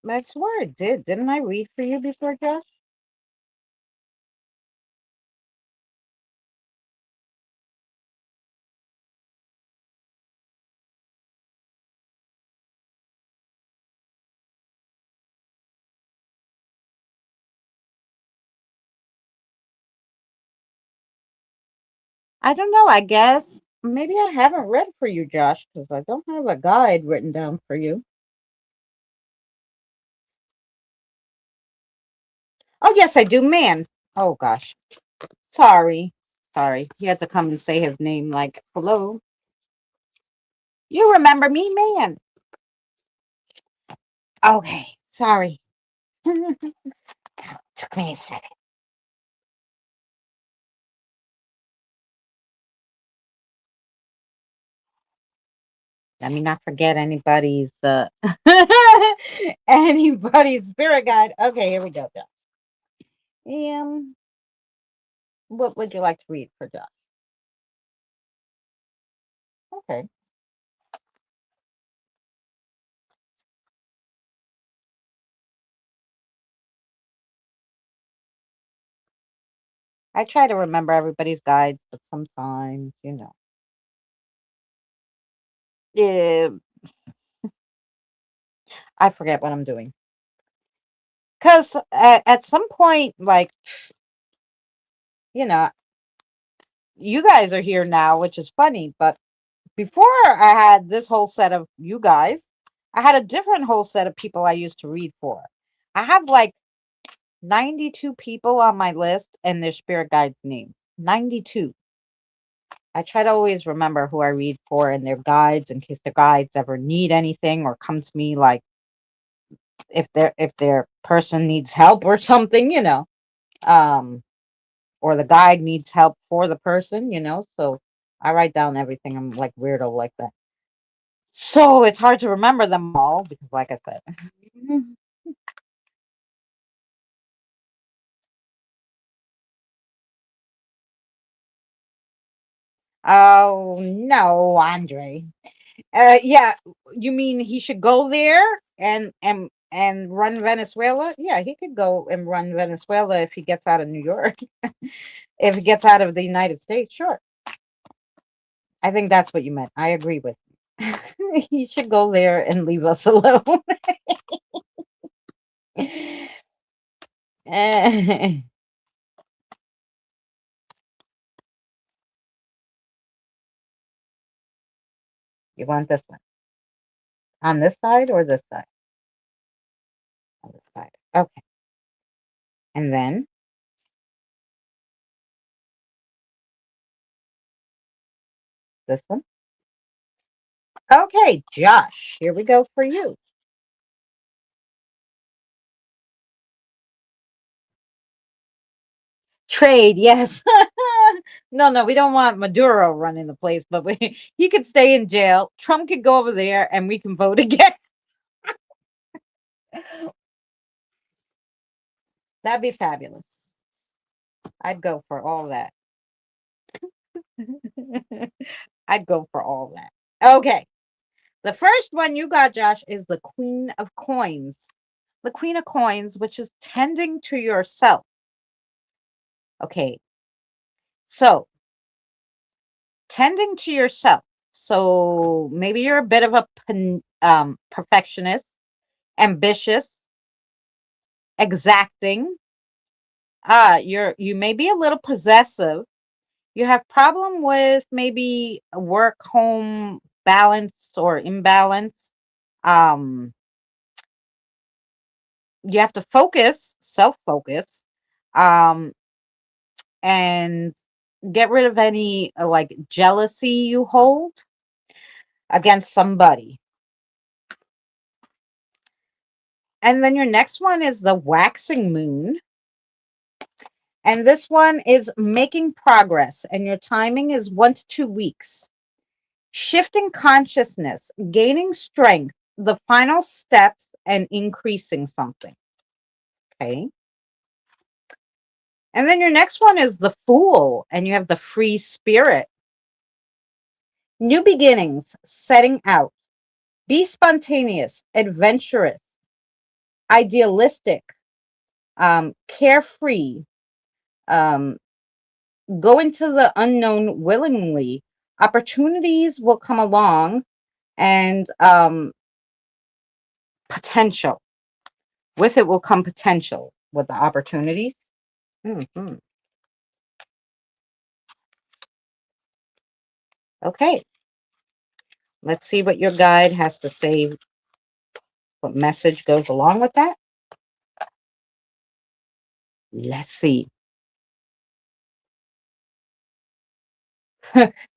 I swear I did. Didn't I read for you before, Josh? I don't know. I guess maybe I haven't read for you, Josh, because I don't have a guide written down for you. Oh, yes, I do. Man. Oh, gosh. Sorry. Sorry. He had to come and say his name like, hello. You remember me, man. Okay. Sorry. Took me a second. Let me not forget anybody's anybody's spirit guide. Okay, here we go, Josh. Um, what would you like to read for Josh? Okay. I try to remember everybody's guides, but sometimes, yeah, I forget what I'm doing. Because at some point, like, you know, you guys are here now, which is funny, but before I had this whole set of you guys, I had a different whole set of people I used to read for. I have like 92 people on my list and their spirit guides' names. 92. I try to always remember who I read for and their guides in case the guides ever need anything or come to me like if their person needs help or something, um, or the guide needs help for the person, So I write down everything. I'm like weirdo like that. So it's hard to remember them all because, like I said, oh no, Andre. Yeah, you mean he should go there and run Venezuela? Yeah, he could go and run Venezuela if he gets out of New York. If he gets out of the United States, sure. I think that's what you meant. I agree with you. He should go there and leave us alone. Eh, you want this one on this side or this side? On this side. Okay. And then this one. Okay, Josh, here we go for you. Trade, yes. No, no, we don't want Maduro running the place, but he could stay in jail. Trump could go over there and we can vote again. That'd be fabulous. I'd go for all that. I'd go for all that. Okay. The first one you got, Josh, is the Queen of Coins. The Queen of Coins, which is tending to yourself. Okay. So, tending to yourself. So, maybe you're a bit of a perfectionist, ambitious, exacting. You may be a little possessive. You have problem with maybe a work home balance or imbalance. Um, you have to focus, self focus, um, and get rid of any like jealousy you hold against somebody. And then your next one is the waxing moon. And this one is making progress, and your timing is 1 to 2 weeks. Shifting consciousness, gaining strength, the final steps, and increasing something. Okay. And then your next one is the Fool, and you have the Free Spirit. New beginnings, setting out. Be spontaneous, adventurous, idealistic, carefree, um, go into the unknown willingly. Opportunities will come along, and potential. With it will come potential with the opportunities. Mhm. Okay, let's see what your guide has to say. What message goes along with that? Let's see.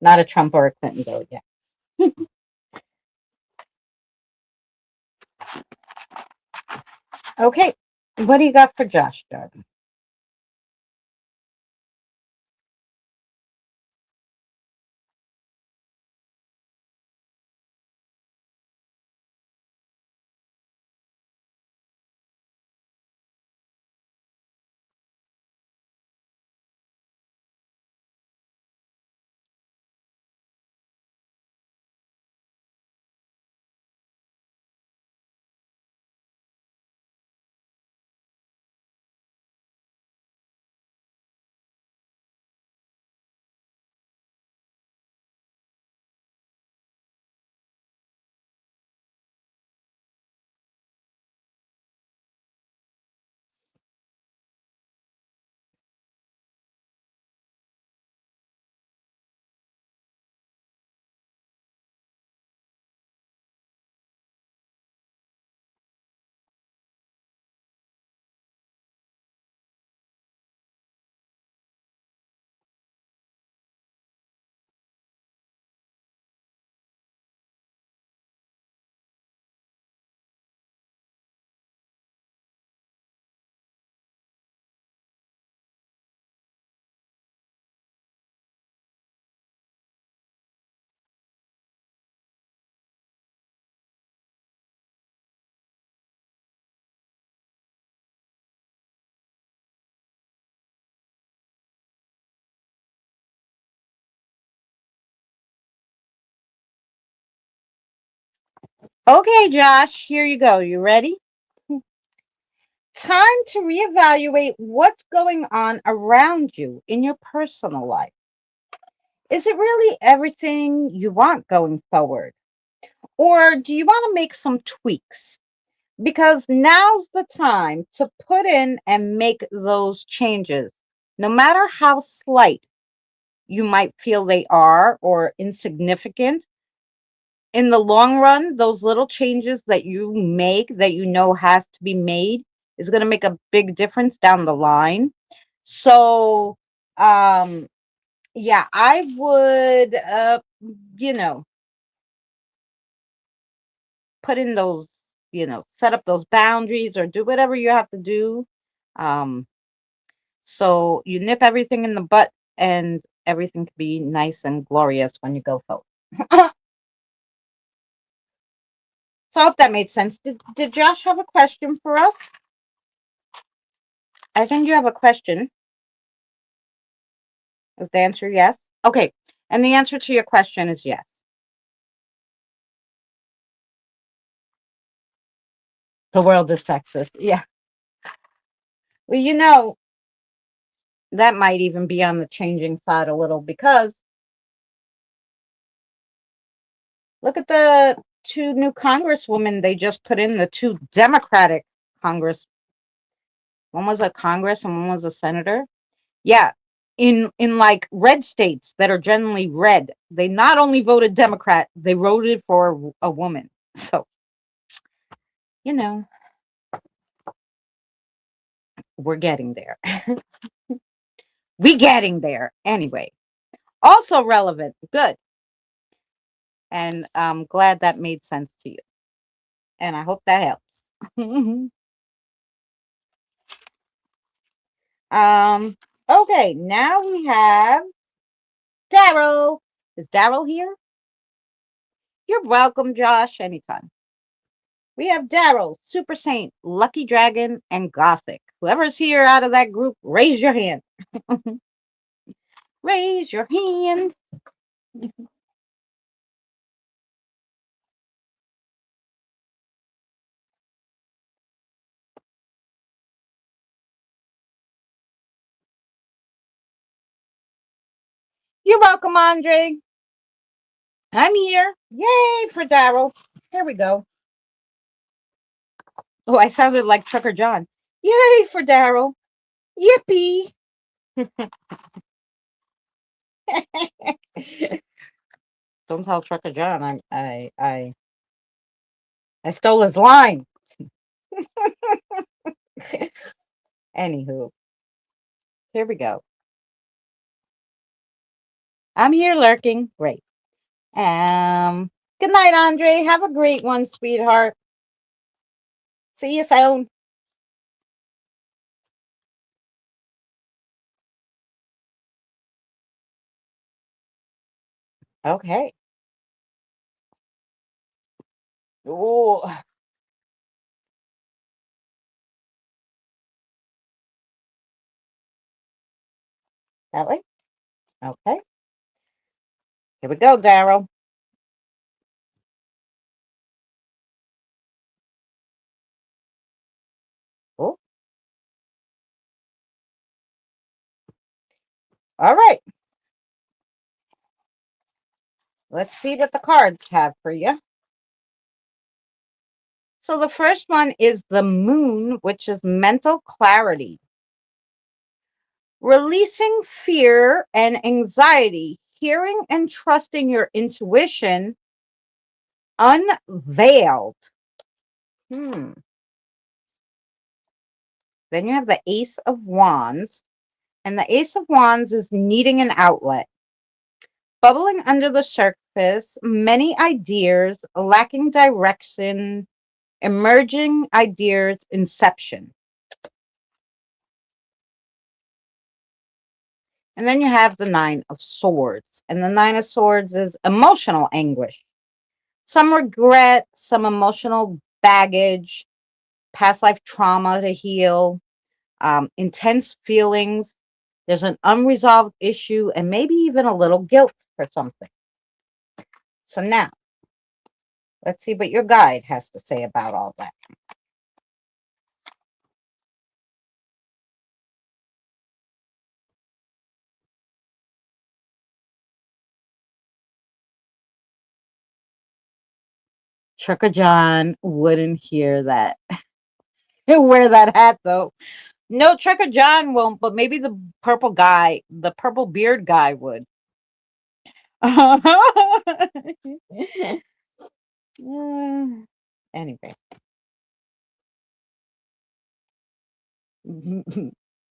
Not a Trump or a Clinton vote yet. Okay, what do you got for Josh, darling? Okay, Josh, here you go. You ready? Time to reevaluate what's going on around you in your personal life. Is it really everything you want going forward? Or do you want to make some tweaks? Because now's the time to put in and make those changes, no matter how slight you might feel they are or insignificant. In the long run, those little changes that you make that you know has to be made is going to make a big difference down the line. So, um, yeah, I would, you know, put in those, set up those boundaries or do whatever you have to do. Um, so you nip everything in the butt and everything can be nice and glorious when you go forward. So I hope that made sense. Did Josh have a question for us? I think you have a question. Is the answer yes? Okay. And the answer to your question is yes. The world is sexist. Yeah. Well, that might even be on the changing side a little because look at the two new congresswomen they just put in, the two Democratic Congress. One was a Congress and one was a senator. Yeah. In like red states that are generally red, they not only voted Democrat, they voted for a woman. So, you know, we're getting there. We getting there anyway. Also relevant. Good. And I'm glad that made sense to you. And I hope that helps. um, okay, now we have Daryl. Is Daryl here? You're welcome, Josh, anytime. We have Daryl, Super Saint, Lucky Dragon, and Gothic. Whoever's here out of that group, raise your hand. Raise your hand. You're welcome, Andre. I'm here. Yay for Daryl. Here we go. Oh, I sounded like Trucker John. Yay for Daryl. Yippee. Don't tell Trucker John I stole his line. Anywho, here we go. I'm here lurking. Great. Good night, Andre. Have a great one, sweetheart. See you soon. Okay. Oh, that way. Okay. Here we go, Daryl. Oh, all right. Let's see what the cards have for you. So the first one is the moon, which is mental clarity. Releasing fear and anxiety, hearing and trusting your intuition, unveiled. Hmm. Then you have the Ace of Wands, and the Ace of Wands is needing an outlet. Bubbling under the surface, many ideas, lacking direction, emerging ideas, inception. And then you have the Nine of Swords. And the Nine of Swords is emotional anguish. Some regret, some emotional baggage, past life trauma to heal, intense feelings. There's an unresolved issue and maybe even a little guilt for something. So now, let's see what your guide has to say about all that. Trucker John wouldn't hear that. He'll wear that hat though. No, Trucker John won't, but maybe the purple guy, the purple beard guy would. Anyway,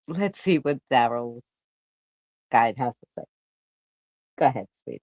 let's see what Daryl's guide has to say. Go ahead, sweetie.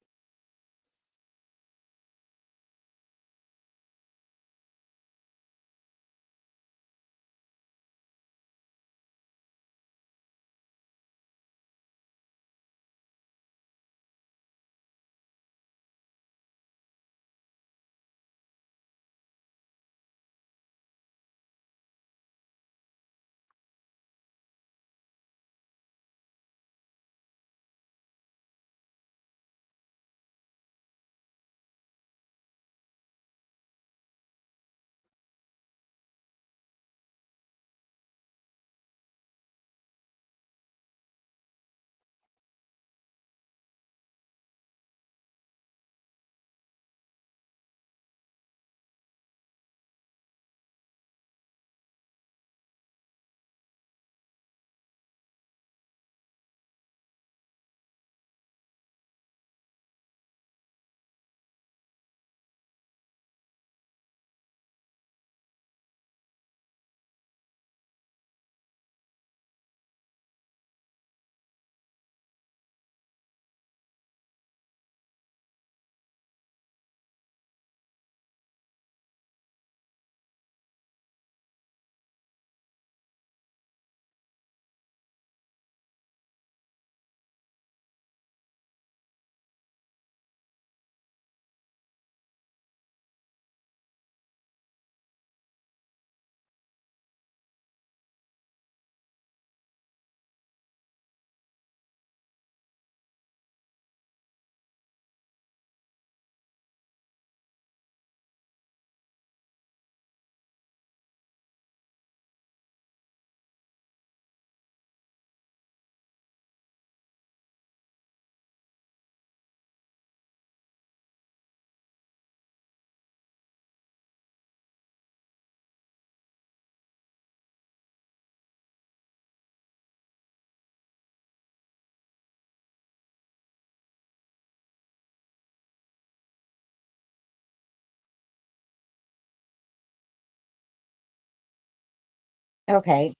Okay.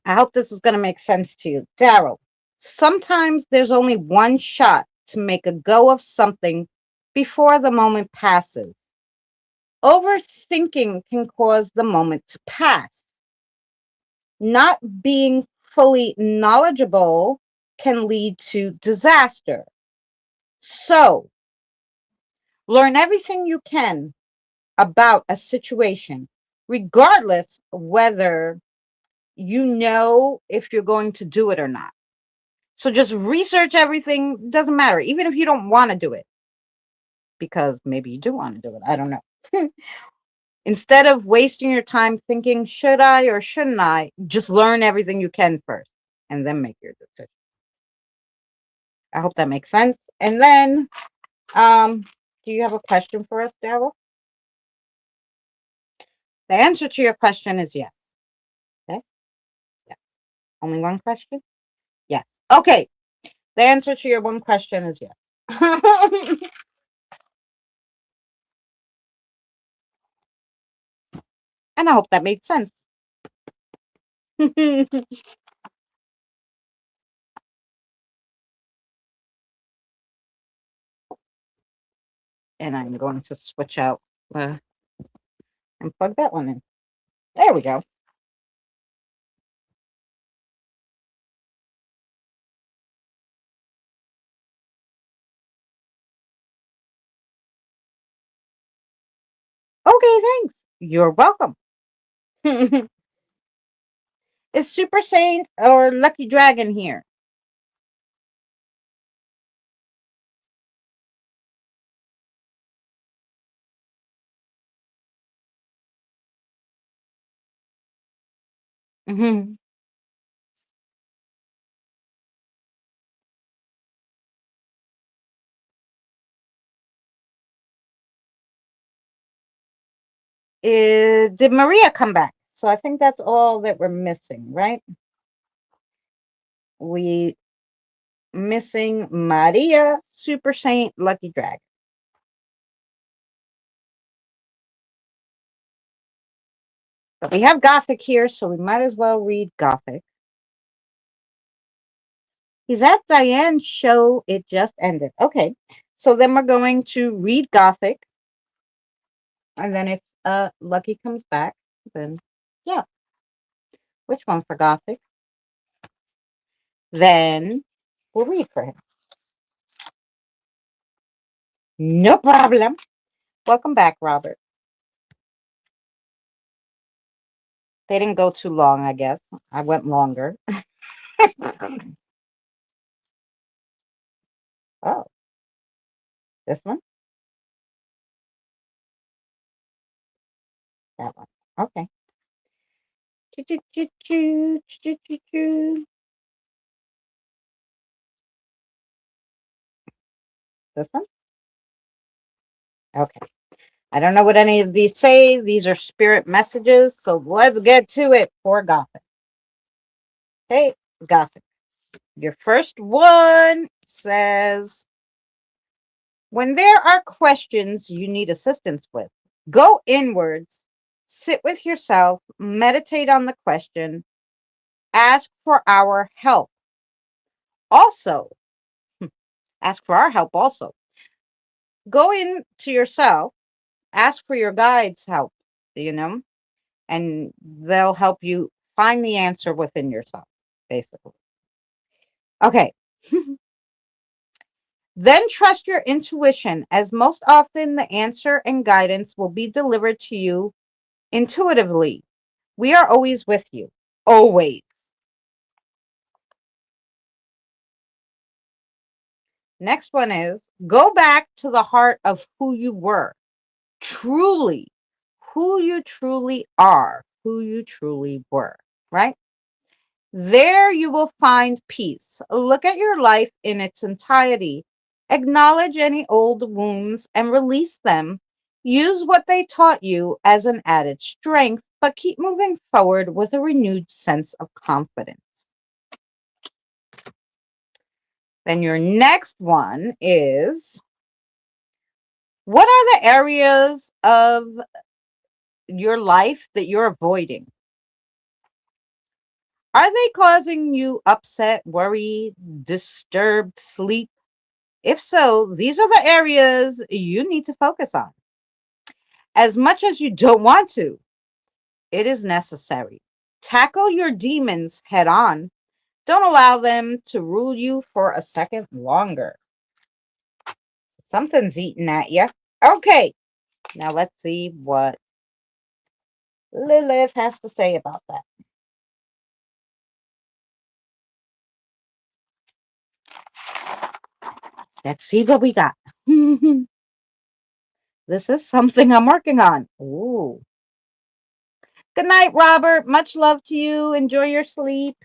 I hope this is going to make sense to you. Daryl, sometimes there's only one shot to make a go of something before the moment passes. Overthinking can cause the moment to pass. Not being fully knowledgeable can lead to disaster. So, learn everything you can about a situation, regardless whether you know if you're going to do it or not. So just research everything, doesn't matter, even if you don't want to do it, because maybe you do want to do it. I don't know. Instead of wasting your time thinking, should I or shouldn't I, just learn everything you can first and then make your decision. I hope that makes sense. And then, do you have a question for us, Daryl? The answer to your question is yes. Okay? Yes. Only one question? Yes. Okay. The answer to your one question is yes. And I hope that made sense. And I'm going to switch out and plug that one in. There we go. Okay, thanks. You're welcome. Is Super Saint or Lucky Dragon here? Mhm. Did Maria come back? So I think that's all that we're missing, right? We missing Maria, Super Saint, Lucky Dragon. But we have Gothic here, so we might as well read Gothic. He's at Diane's show. It just ended. Okay. So then we're going to read Gothic. And then if Lucky comes back, then yeah. Which one for Gothic? Then we'll read for him. No problem. Welcome back, Robert. They didn't go too long, I guess. I went longer. Oh, this one? That one. Okay. This one? Okay. I don't know what any of these say. These are spirit messages. So let's get to it for Gothic. Okay, Gothic. Your first one says, when there are questions you need assistance with, go inwards, sit with yourself, meditate on the question, ask for our help. Also, ask for our help also. Go into yourself, ask for your guide's help, you know, and they'll help you find the answer within yourself, basically. Okay. Then trust your intuition, as most often the answer and guidance will be delivered to you intuitively. We are always with you. Always. Next one is, go back to the heart of who you were. Truly, who you truly are, who you truly were, right? There you will find peace. Look at your life in its entirety. Acknowledge any old wounds and release them. Use what they taught you as an added strength, but keep moving forward with a renewed sense of confidence. Then your next one is, what are the areas of your life that you're avoiding? Are they causing you upset, worry, disturbed sleep? If so, these are the areas you need to focus on. As much as you don't want to, it is necessary. Tackle your demons head on. Don't allow them to rule you for a second longer. Something's eating at you. Okay, now let's see what Lilith has to say about that. Let's see what we got. This is something I'm working on. Ooh. Good night, Robert. Much love to you. Enjoy your sleep.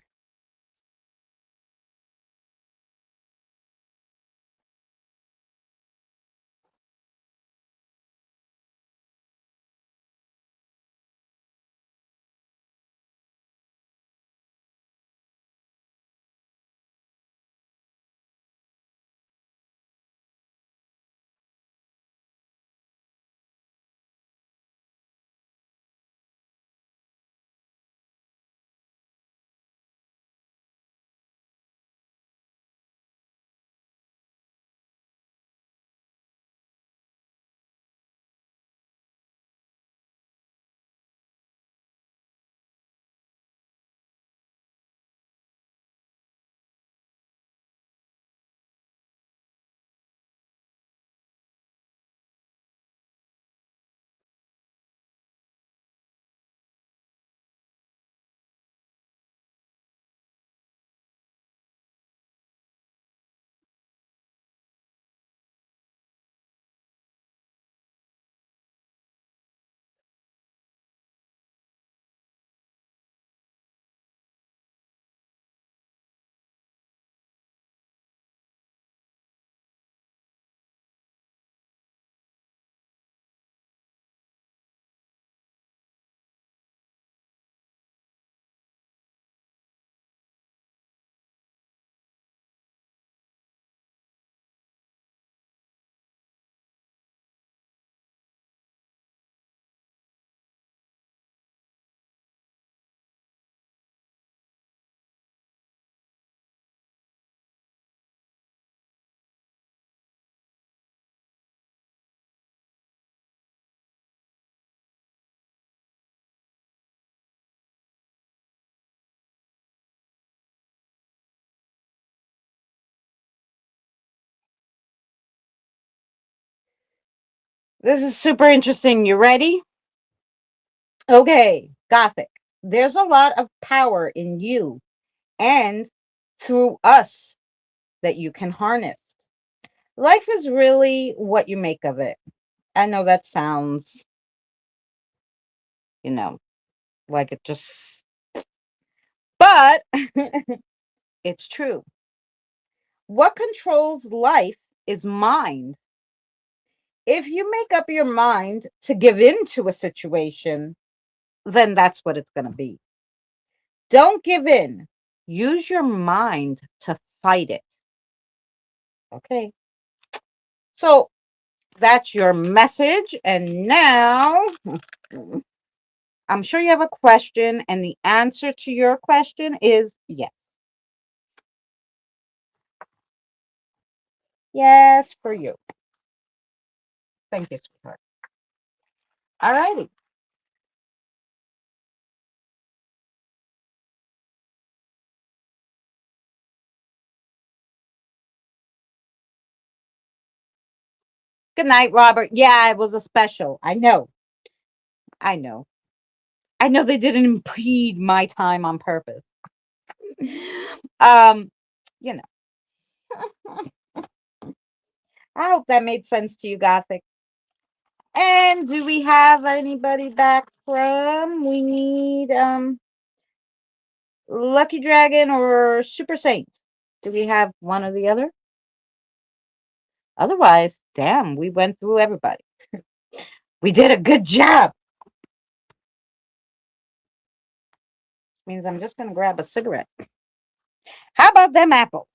This is super interesting. You ready? Okay, Gothic. There's a lot of power in you and through us that you can harness. Life is really what you make of it. I know that sounds, you know, like it just, but it's true. What controls life is mind. If you make up your mind to give in to a situation, then that's what it's going to be. Don't give in. Use your mind to fight it. Okay. So that's your message. And now I'm sure you have a question, and the answer to your question is yes. Yes, for you. Thank you, sweetheart. All righty. Good night, Robert. Yeah, it was a special. I know. I know. I know they didn't impede my time on purpose. Um, you know, I hope that made sense to you, Gothic. And do we have anybody back from? We need Lucky Dragon or Super Saint. Do we have one or the other? Otherwise, damn, we went through everybody. We did a good job. Means I'm just gonna grab a cigarette. How about them apples?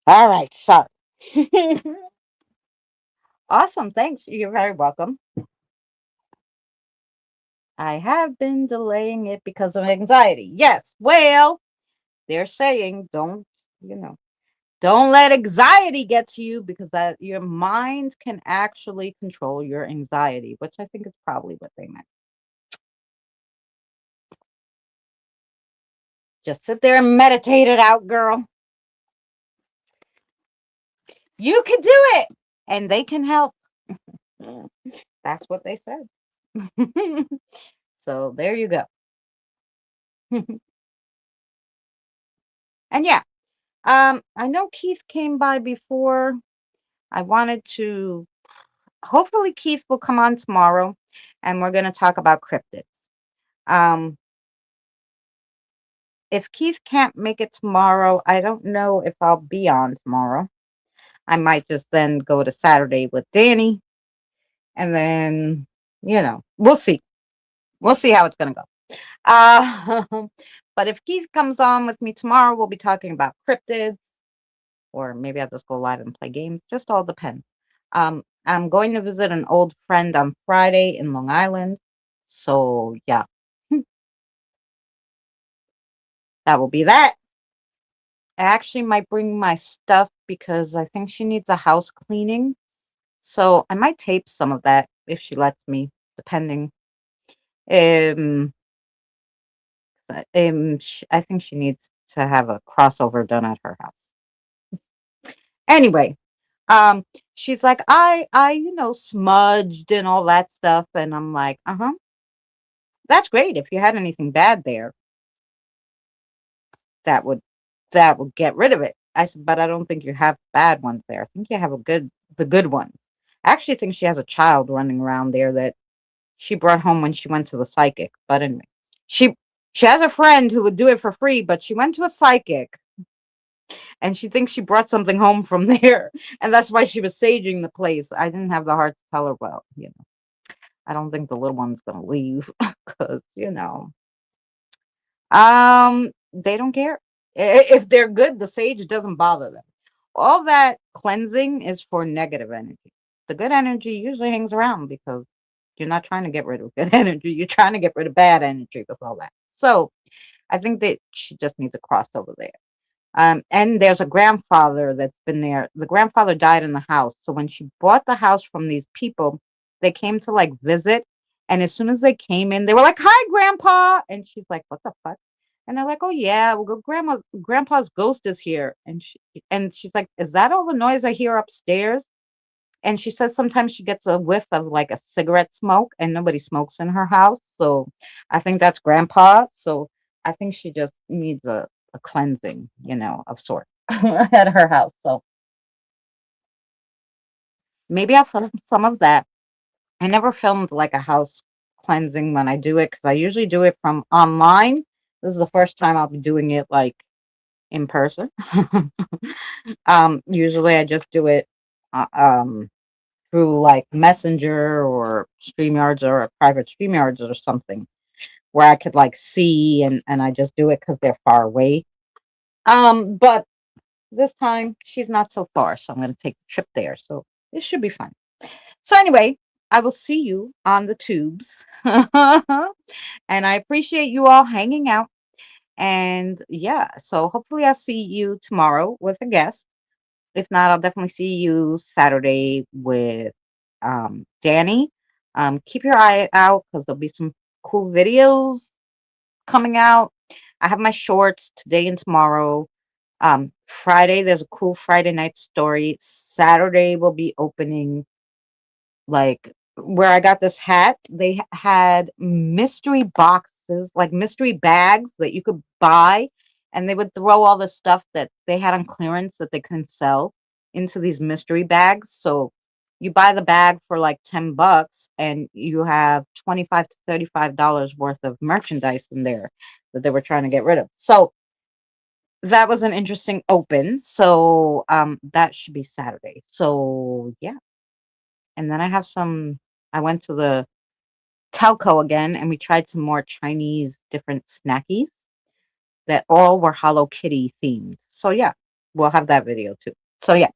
All right, sorry. Awesome, thanks. You're very welcome. I have been delaying it because of anxiety. Yes, well, they're saying you know, don't let anxiety get to you because that your mind can actually control your anxiety, which I think is probably what they meant. Just sit there and meditate it out, girl. You can do it, and they can help. Mm, that's what they said. So there you go. And yeah, I know Keith came by before. I wanted to. Hopefully, Keith will come on tomorrow, and we're going to talk about cryptids. Um, if Keith can't make it tomorrow, I don't know if I'll be on tomorrow. I might just then go to Saturday with Danny, and then we'll see. We'll see how it's going to go. Uh, but if Keith comes on with me tomorrow, we'll be talking about cryptids, or maybe I'll just go live and play games. Just all depends. I'm going to visit an old friend on Friday in Long Island. So, yeah, that will be that. I actually might bring my stuff because I think she needs a house cleaning. So, I might tape some of that if she lets me, depending. Um, I think she needs to have a crossover done at her house. Anyway, um, she's like, I smudged and all that stuff, and I'm like, uh-huh, that's great. If you had anything bad there, that would that would get rid of it. I said, but I don't think you have bad ones there. I think you have the good ones. I actually think she has a child running around there that she brought home when she went to the psychic. But anyway, she she has a friend who would do it for free, but she went to a psychic and she thinks she brought something home from there, and that's why she was saging the place. I didn't have the heart to tell her, well, I don't think the little one's gonna leave because they don't care. If they're good, the sage doesn't bother them. All that cleansing is for negative energy. The good energy usually hangs around because you're not trying to get rid of good energy. You're trying to get rid of bad energy with all that. So I think that she just needs a crossover there. And there's a grandfather that's been there. The grandfather died in the house. So when she bought the house from these people, they came to like visit. And as soon as they came in, they were like, "Hi, Grandpa." And she's like, "What the fuck?" And they're like, "Oh yeah, well, grandpa's ghost is here." And she's like, "Is that all the noise I hear upstairs?" And she says sometimes she gets a whiff of like a cigarette smoke, and nobody smokes in her house. So I think that's grandpa. So I think she just needs a cleansing, of sort at her house. So maybe I'll film some of that. I never filmed like a house cleansing when I do it because I usually do it from online. This is the first time I'll be doing it like in person. Usually I just do it uh, um, through like Messenger or StreamYards or a private StreamYards or something where I could like see and I just do it because they're far away. But this time she's not so far, so I'm going to take the trip there. So this should be fun. So anyway, I will see you on the tubes. And I appreciate you all hanging out. And yeah, so hopefully I'll see you tomorrow with a guest. If not, I'll definitely see you Saturday with Danny. Keep your eye out because there'll be some cool videos coming out. I have my shorts today and tomorrow. Friday, there's a cool Friday night story. Saturday will be opening like where I got this hat. They had mystery boxes, like mystery bags that you could buy, and they would throw all the stuff that they had on clearance that they couldn't sell into these mystery bags. So you buy the bag for like $10 and you have 25 to $35 worth of merchandise in there that they were trying to get rid of. So that was an interesting open. So that should be Saturday. So yeah. And then I went to the Telco again and we tried some more Chinese different snackies that all were Hello Kitty themed. So yeah. we'll have that video too. So yeah.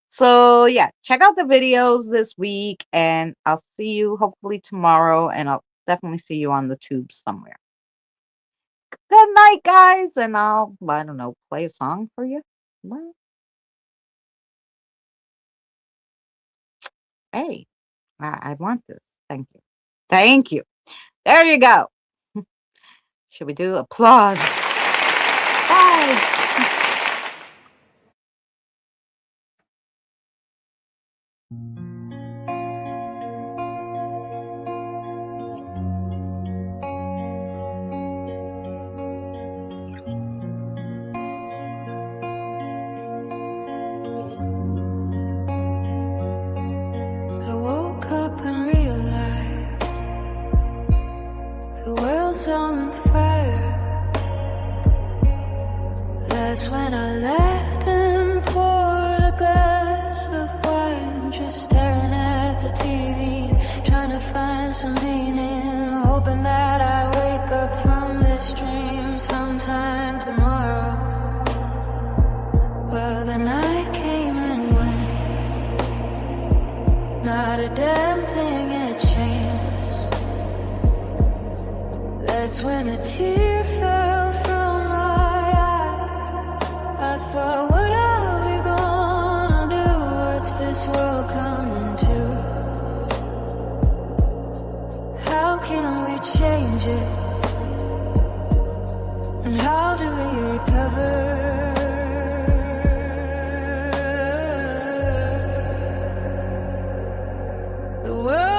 So yeah, check out the videos this week, and I'll see you hopefully tomorrow, and I'll definitely see you on the tube somewhere. Good night, guys, and I don't know, play a song for you. Well, hey, I want this. Thank you. Thank you. There you go. Should we do applause? Bye. I woke up and realized the world's on fire. That's when I left and poured a glass of wine, just staring at the TV, trying to find some meaning, hoping that I wake up from this dream sometime tomorrow. Well, the night came and went, not a damn thing had changed. That's when a tear fell from my eye. I thought, what are we gonna do? What's this world coming to? How can we change it? And how do we recover? The world